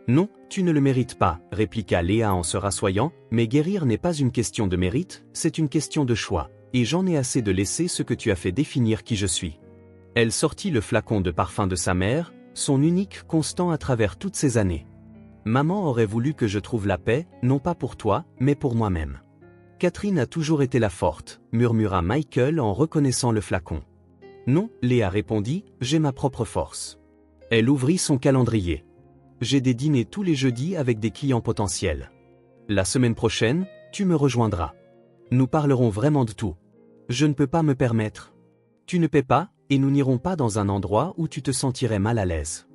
Non, tu ne le mérites pas, répliqua Léa en se rassoyant, mais guérir n'est pas une question de mérite, c'est une question de choix, et j'en ai assez de laisser ce que tu as fait définir qui je suis. Elle sortit le flacon de parfum de sa mère, son unique constant à travers toutes ces années. Maman aurait voulu que je trouve la paix, non pas pour toi, mais pour moi-même. Catherine a toujours été la forte, murmura Michael en reconnaissant le flacon. Non, Léa répondit, j'ai ma propre force. Elle ouvrit son calendrier. J'ai des dîners tous les jeudis avec des clients potentiels. La semaine prochaine, tu me rejoindras. Nous parlerons vraiment de tout. Je ne peux pas me permettre. Tu ne paies pas, et nous n'irons pas dans un endroit où tu te sentirais mal à l'aise.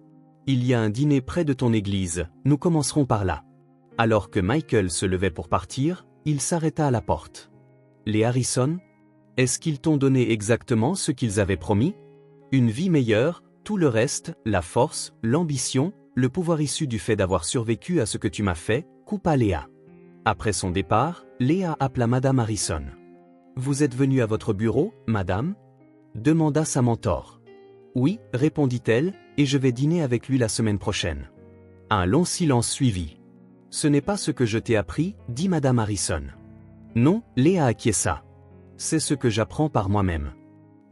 Il y a un dîner près de ton église, nous commencerons par là. Alors que Michael se levait pour partir, il s'arrêta à la porte. Les Harrison? Est-ce qu'ils t'ont donné exactement ce qu'ils avaient promis? Une vie meilleure, tout le reste, la force, l'ambition, le pouvoir issu du fait d'avoir survécu à ce que tu m'as fait, coupa Léa. Après son départ, Léa appela Madame Harrison. « Vous êtes venue à votre bureau, madame ?» demanda sa mentor. « Oui, répondit-elle, et je vais dîner avec lui la semaine prochaine. » Un long silence suivit. « Ce n'est pas ce que je t'ai appris, dit Madame Harrison. »« Non, Léa acquiesça. C'est ce que j'apprends par moi-même. »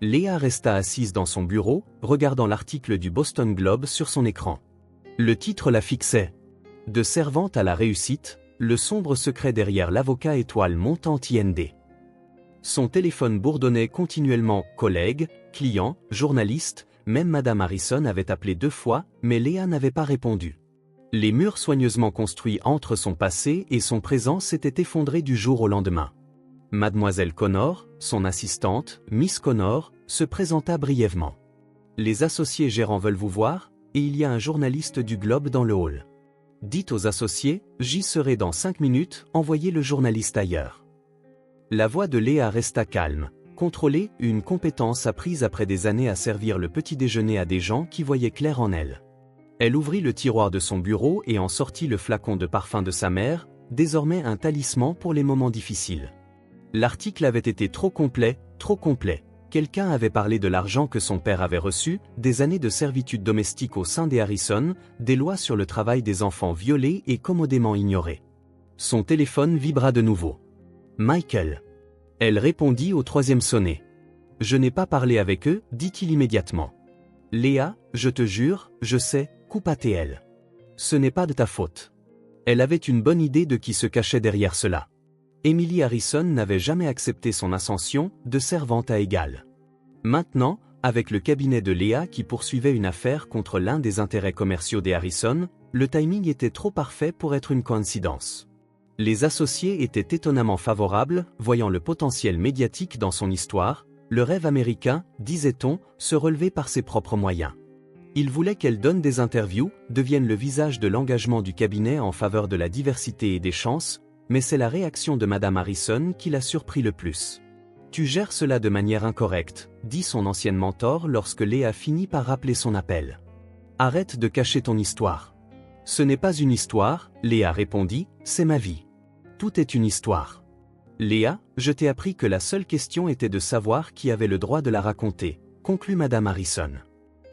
Léa resta assise dans son bureau, regardant l'article du Boston Globe sur son écran. Le titre la fixait. « De servante à la réussite, le sombre secret derrière l'avocat étoile montante IND. » Son téléphone bourdonnait continuellement, collègues, clients, journalistes, même Madame Harrison avait appelé 2 fois, mais Léa n'avait pas répondu. Les murs soigneusement construits entre son passé et son présent s'étaient effondrés du jour au lendemain. Mademoiselle Connor, son assistante, Miss Connor, se présenta brièvement. « Les associés gérants veulent vous voir, et il y a un journaliste du Globe dans le hall. Dites aux associés, j'y serai dans 5 minutes, envoyez le journaliste ailleurs. » La voix de Léa resta calme, contrôlée, une compétence apprise après des années à servir le petit déjeuner à des gens qui voyaient clair en elle. Elle ouvrit le tiroir de son bureau et en sortit le flacon de parfum de sa mère, désormais un talisman pour les moments difficiles. L'article avait été trop complet, trop complet. Quelqu'un avait parlé de l'argent que son père avait reçu, des années de servitude domestique au sein des Harrison, des lois sur le travail des enfants violés et commodément ignorées. Son téléphone vibra de nouveau. Michael. Elle répondit au 3e sonnet. « Je n'ai pas parlé avec eux, dit-il immédiatement. »« Léa, je te jure, je sais, coupa-t-elle. Ce n'est pas de ta faute. » Elle avait une bonne idée de qui se cachait derrière cela. Emily Harrison n'avait jamais accepté son ascension, de servante à égale. Maintenant, avec le cabinet de Léa qui poursuivait une affaire contre l'un des intérêts commerciaux des Harrison, le timing était trop parfait pour être une coïncidence. Les associés étaient étonnamment favorables, voyant le potentiel médiatique dans son histoire, le rêve américain, disait-on, se relever par ses propres moyens. Ils voulaient qu'elle donne des interviews, devienne le visage de l'engagement du cabinet en faveur de la diversité et des chances, mais c'est la réaction de Madame Harrison qui l'a surpris le plus. « Tu gères cela de manière incorrecte, » dit son ancienne mentor lorsque Léa finit par rappeler son appel. « Arrête de cacher ton histoire. »« Ce n'est pas une histoire, » Léa répondit, « c'est ma vie. Tout est une histoire. » « Léa, je t'ai appris que la seule question était de savoir qui avait le droit de la raconter, » conclut Madame Harrison.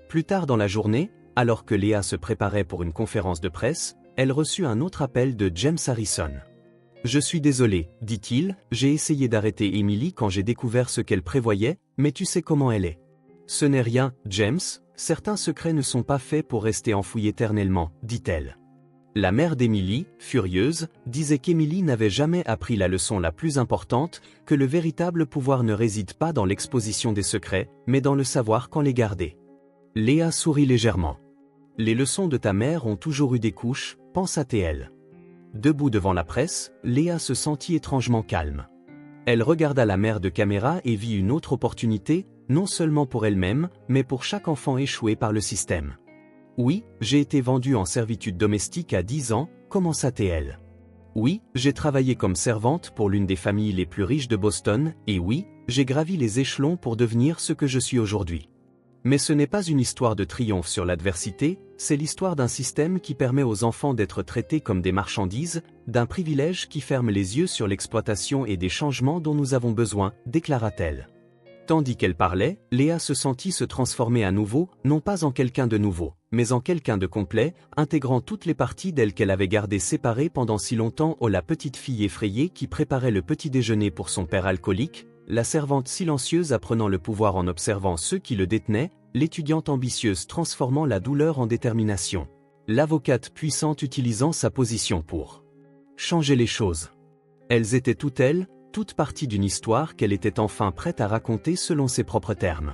Plus tard dans la journée, alors que Léa se préparait pour une conférence de presse, elle reçut un autre appel de James Harrison. « Je suis désolé, dit-il, j'ai essayé d'arrêter Emily quand j'ai découvert ce qu'elle prévoyait, mais tu sais comment elle est. »« Ce n'est rien, James, certains secrets ne sont pas faits pour rester enfouis éternellement, dit-elle. » La mère d'Emily, furieuse, disait qu'Emily n'avait jamais appris la leçon la plus importante, que le véritable pouvoir ne réside pas dans l'exposition des secrets, mais dans le savoir quand les garder. Léa sourit légèrement. « Les leçons de ta mère ont toujours eu des couches, pensa-t-elle. » Debout devant la presse, Léa se sentit étrangement calme. Elle regarda la mère de caméra et vit une autre opportunité, non seulement pour elle-même, mais pour chaque enfant échoué par le système. « Oui, j'ai été vendue en servitude domestique à 10 ans, commença-t-elle. Oui, j'ai travaillé comme servante pour l'une des familles les plus riches de Boston, et oui, j'ai gravi les échelons pour devenir ce que je suis aujourd'hui. Mais ce n'est pas une histoire de triomphe sur l'adversité, c'est l'histoire d'un système qui permet aux enfants d'être traités comme des marchandises, d'un privilège qui ferme les yeux sur l'exploitation et des changements dont nous avons besoin, déclara-t-elle. » Tandis qu'elle parlait, Léa se sentit se transformer à nouveau, non pas en quelqu'un de nouveau, mais en quelqu'un de complet, intégrant toutes les parties d'elle qu'elle avait gardées séparées pendant si longtemps. La petite fille effrayée qui préparait le petit déjeuner pour son père alcoolique, la servante silencieuse apprenant le pouvoir en observant ceux qui le détenaient, l'étudiante ambitieuse transformant la douleur en détermination, l'avocate puissante utilisant sa position pour changer les choses. Elles étaient toutes parties d'une histoire qu'elle était enfin prête à raconter selon ses propres termes.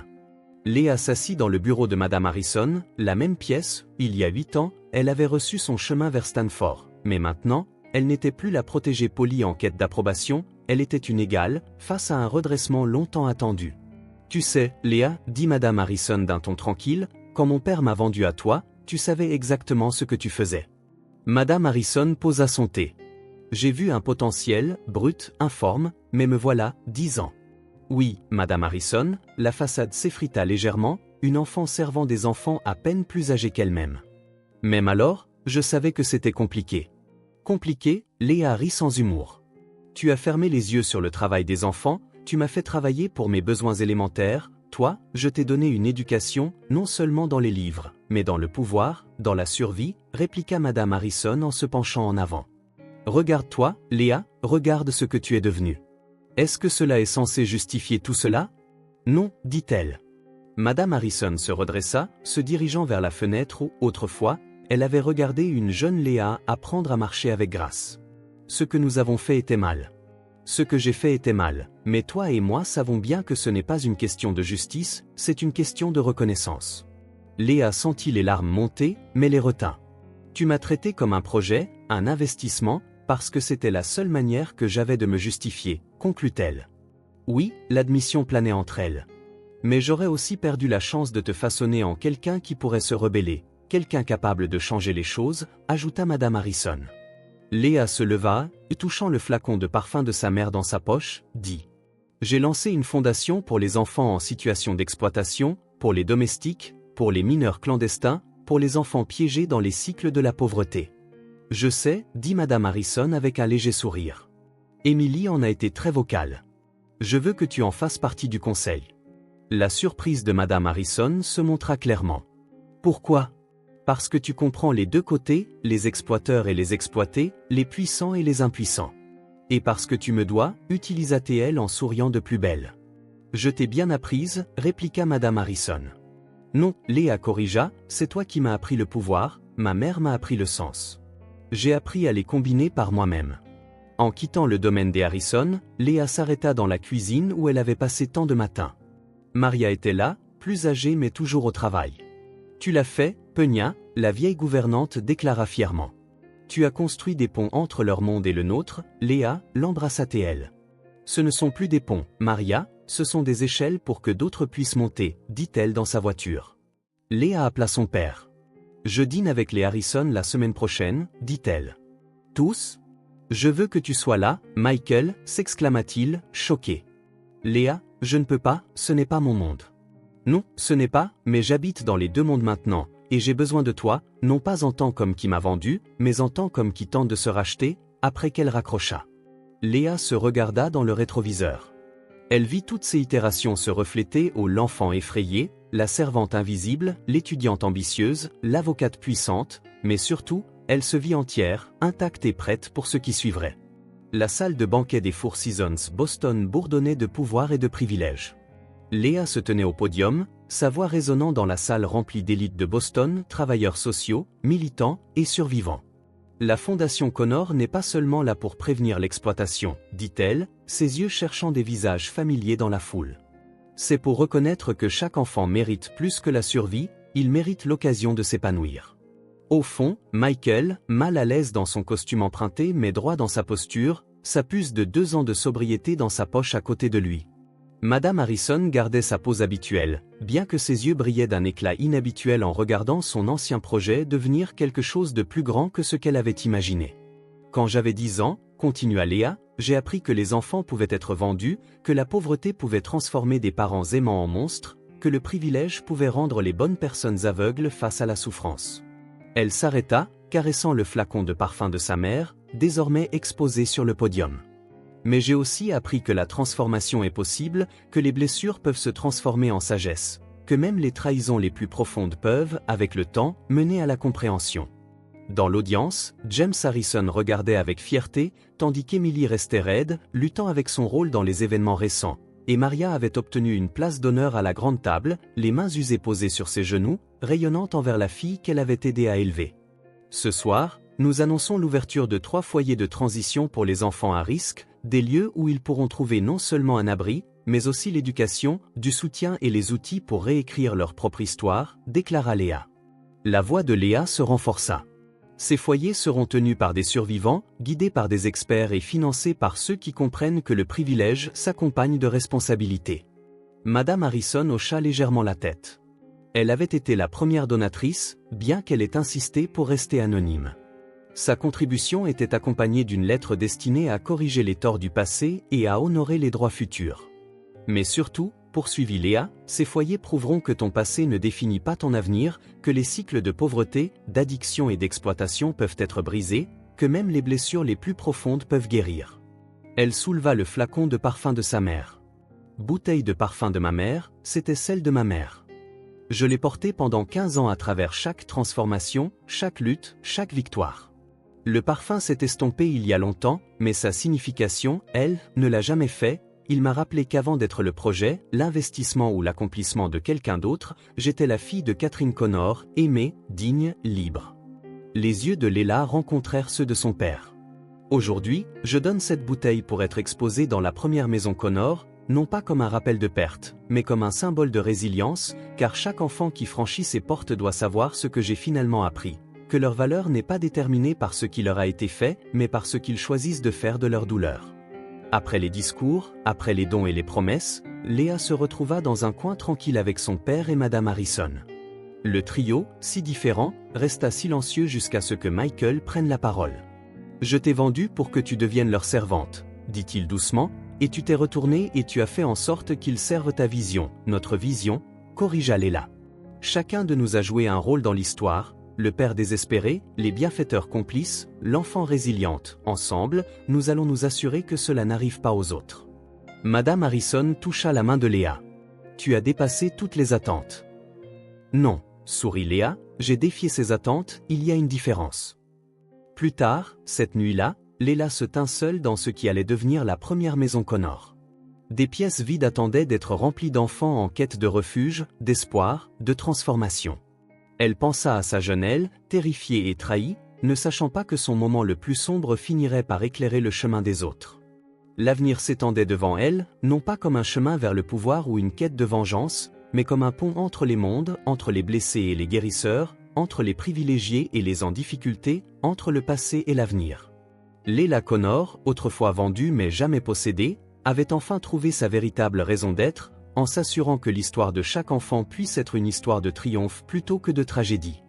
Léa s'assit dans le bureau de Madame Harrison, la même pièce. Il y a 8 ans, elle avait reçu son chemin vers Stanford, mais maintenant, elle n'était plus la protégée polie en quête d'approbation, elle était une égale, face à un redressement longtemps attendu. « Tu sais, Léa, dit Madame Harrison d'un ton tranquille, quand mon père m'a vendue à toi, tu savais exactement ce que tu faisais. Madame Harrison posa son thé. J'ai vu un potentiel, brut, informe, mais me voilà, 10 ans. Oui, Madame Harrison, la façade s'effrita légèrement, une enfant servant des enfants à peine plus âgés qu'elle-même. Même alors, je savais que c'était compliqué. Compliqué, Léa rit sans humour. Tu as fermé les yeux sur le travail des enfants, tu m'as fait travailler pour mes besoins élémentaires, toi, je t'ai donné une éducation, non seulement dans les livres, mais dans le pouvoir, dans la survie, répliqua Madame Harrison en se penchant en avant. Regarde-toi, Léa, regarde ce que tu es devenue. Est-ce que cela est censé justifier tout cela? Non, dit-elle. Madame Harrison se redressa, se dirigeant vers la fenêtre où, autrefois, elle avait regardé une jeune Léa apprendre à marcher avec grâce. Ce que nous avons fait était mal. Ce que j'ai fait était mal, mais toi et moi savons bien que ce n'est pas une question de justice, c'est une question de reconnaissance. Léa sentit les larmes monter, mais les retint. Tu m'as traité comme un projet, un investissement, parce que c'était la seule manière que j'avais de me justifier, conclut-elle. Oui, l'admission planait entre elles. Mais j'aurais aussi perdu la chance de te façonner en quelqu'un qui pourrait se rebeller, quelqu'un capable de changer les choses, ajouta Madame Harrison. Léa se leva, et touchant le flacon de parfum de sa mère dans sa poche, dit « J'ai lancé une fondation pour les enfants en situation d'exploitation, pour les domestiques, pour les mineurs clandestins, pour les enfants piégés dans les cycles de la pauvreté. » Je sais, dit Madame Harrison avec un léger sourire. Émilie en a été très vocale. Je veux que tu en fasses partie du conseil. La surprise de Madame Harrison se montra clairement. Pourquoi? Parce que tu comprends les deux côtés, les exploiteurs et les exploités, les puissants et les impuissants. Et parce que tu me dois, utilisa-t-elle en souriant de plus belle. Je t'ai bien apprise, répliqua Madame Harrison. Non, Léa corrigea, c'est toi qui m'as appris le pouvoir, ma mère m'a appris le sens. J'ai appris à les combiner par moi-même. En quittant le domaine des Harrison, Léa s'arrêta dans la cuisine où elle avait passé tant de matins. Maria était là, plus âgée mais toujours au travail. Tu l'as fait, Peña, la vieille gouvernante déclara fièrement. Tu as construit des ponts entre leur monde et le nôtre, Léa, l'embrassa-t-elle. Ce ne sont plus des ponts, Maria, ce sont des échelles pour que d'autres puissent monter, dit-elle dans sa voiture. Léa appela son père. Je dîne avec les Harrison la semaine prochaine, dit-elle. Tous? Je veux que tu sois là, Michael, s'exclama-t-il, choqué. Léa, je ne peux pas, ce n'est pas mon monde. Non, ce n'est pas, mais j'habite dans les deux mondes maintenant, et j'ai besoin de toi, non pas en tant qu'homme qui m'a vendu, mais en tant qu'homme qui tente de se racheter, après qu'elle raccrocha. Léa se regarda dans le rétroviseur. Elle vit toutes ces itérations se refléter au l'enfant effrayé, la servante invisible, l'étudiante ambitieuse, l'avocate puissante, mais surtout, elle se vit entière, intacte et prête pour ce qui suivrait. La salle de banquet des Four Seasons Boston bourdonnait de pouvoir et de privilèges. Léa se tenait au podium, sa voix résonnant dans la salle remplie d'élites de Boston, travailleurs sociaux, militants et survivants. La Fondation Connor n'est pas seulement là pour prévenir l'exploitation, dit-elle, ses yeux cherchant des visages familiers dans la foule. C'est pour reconnaître que chaque enfant mérite plus que la survie, il mérite l'occasion de s'épanouir. Au fond, Michael, mal à l'aise dans son costume emprunté mais droit dans sa posture, sa puce de 2 ans de sobriété dans sa poche à côté de lui. Madame Harrison gardait sa pose habituelle, bien que ses yeux brillaient d'un éclat inhabituel en regardant son ancien projet devenir quelque chose de plus grand que ce qu'elle avait imaginé. Quand j'avais 10 ans, continua Léa, j'ai appris que les enfants pouvaient être vendus, que la pauvreté pouvait transformer des parents aimants en monstres, que le privilège pouvait rendre les bonnes personnes aveugles face à la souffrance. Elle s'arrêta, caressant le flacon de parfum de sa mère, désormais exposé sur le podium. Mais j'ai aussi appris que la transformation est possible, que les blessures peuvent se transformer en sagesse, que même les trahisons les plus profondes peuvent, avec le temps, mener à la compréhension. Dans l'audience, James Harrison regardait avec fierté, tandis qu'Emily restait raide, luttant avec son rôle dans les événements récents, et Maria avait obtenu une place d'honneur à la grande table, les mains usées posées sur ses genoux, rayonnant envers la fille qu'elle avait aidé à élever. Ce soir, nous annonçons l'ouverture de 3 foyers de transition pour les enfants à risque, des lieux où ils pourront trouver non seulement un abri, mais aussi l'éducation, du soutien et les outils pour réécrire leur propre histoire, déclara Léa. La voix de Léa se renforça. Ces foyers seront tenus par des survivants, guidés par des experts et financés par ceux qui comprennent que le privilège s'accompagne de responsabilités. Madame Harrison hocha légèrement la tête. Elle avait été la première donatrice, bien qu'elle ait insisté pour rester anonyme. Sa contribution était accompagnée d'une lettre destinée à corriger les torts du passé et à honorer les droits futurs. Mais surtout, poursuivit Léa, ces foyers prouveront que ton passé ne définit pas ton avenir, que les cycles de pauvreté, d'addiction et d'exploitation peuvent être brisés, que même les blessures les plus profondes peuvent guérir. Elle souleva le flacon de parfum de sa mère. Bouteille de parfum de ma mère, c'était celle de ma mère. Je l'ai portée pendant 15 ans à travers chaque transformation, chaque lutte, chaque victoire. Le parfum s'est estompé il y a longtemps, mais sa signification, elle, ne l'a jamais fait. Il m'a rappelé qu'avant d'être le projet, l'investissement ou l'accomplissement de quelqu'un d'autre, j'étais la fille de Catherine Connor, aimée, digne, libre. Les yeux de Léla rencontrèrent ceux de son père. Aujourd'hui, je donne cette bouteille pour être exposée dans la première maison Connor, non pas comme un rappel de perte, mais comme un symbole de résilience, car chaque enfant qui franchit ces portes doit savoir ce que j'ai finalement appris, que leur valeur n'est pas déterminée par ce qui leur a été fait, mais par ce qu'ils choisissent de faire de leur douleur. Après les discours, après les dons et les promesses, Léa se retrouva dans un coin tranquille avec son père et Madame Harrison. Le trio, si différent, resta silencieux jusqu'à ce que Michael prenne la parole. « Je t'ai vendu pour que tu deviennes leur servante, » dit-il doucement, « et tu t'es retournée et tu as fait en sorte qu'ils servent ta vision, notre vision, » corrigea Léla. Chacun de nous a joué un rôle dans l'histoire, le père désespéré, les bienfaiteurs complices, l'enfant résiliente. Ensemble, nous allons nous assurer que cela n'arrive pas aux autres. Madame Harrison toucha la main de Léa. « Tu as dépassé toutes les attentes. » « Non, » sourit Léa, « j'ai défié ces attentes, il y a une différence. » Plus tard, cette nuit-là, Léla se tint seule dans ce qui allait devenir la première maison Connor. Des pièces vides attendaient d'être remplies d'enfants en quête de refuge, d'espoir, de transformation. Elle pensa à sa jeune elle, terrifiée et trahie, ne sachant pas que son moment le plus sombre finirait par éclairer le chemin des autres. L'avenir s'étendait devant elle, non pas comme un chemin vers le pouvoir ou une quête de vengeance, mais comme un pont entre les mondes, entre les blessés et les guérisseurs, entre les privilégiés et les en difficulté, entre le passé et l'avenir. Léla Connor, autrefois vendue mais jamais possédée, avait enfin trouvé sa véritable raison d'être, en s'assurant que l'histoire de chaque enfant puisse être une histoire de triomphe plutôt que de tragédie.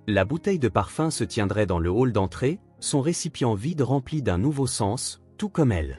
La bouteille de parfum se tiendrait dans le hall d'entrée, son récipient vide rempli d'un nouveau sens, tout comme elle.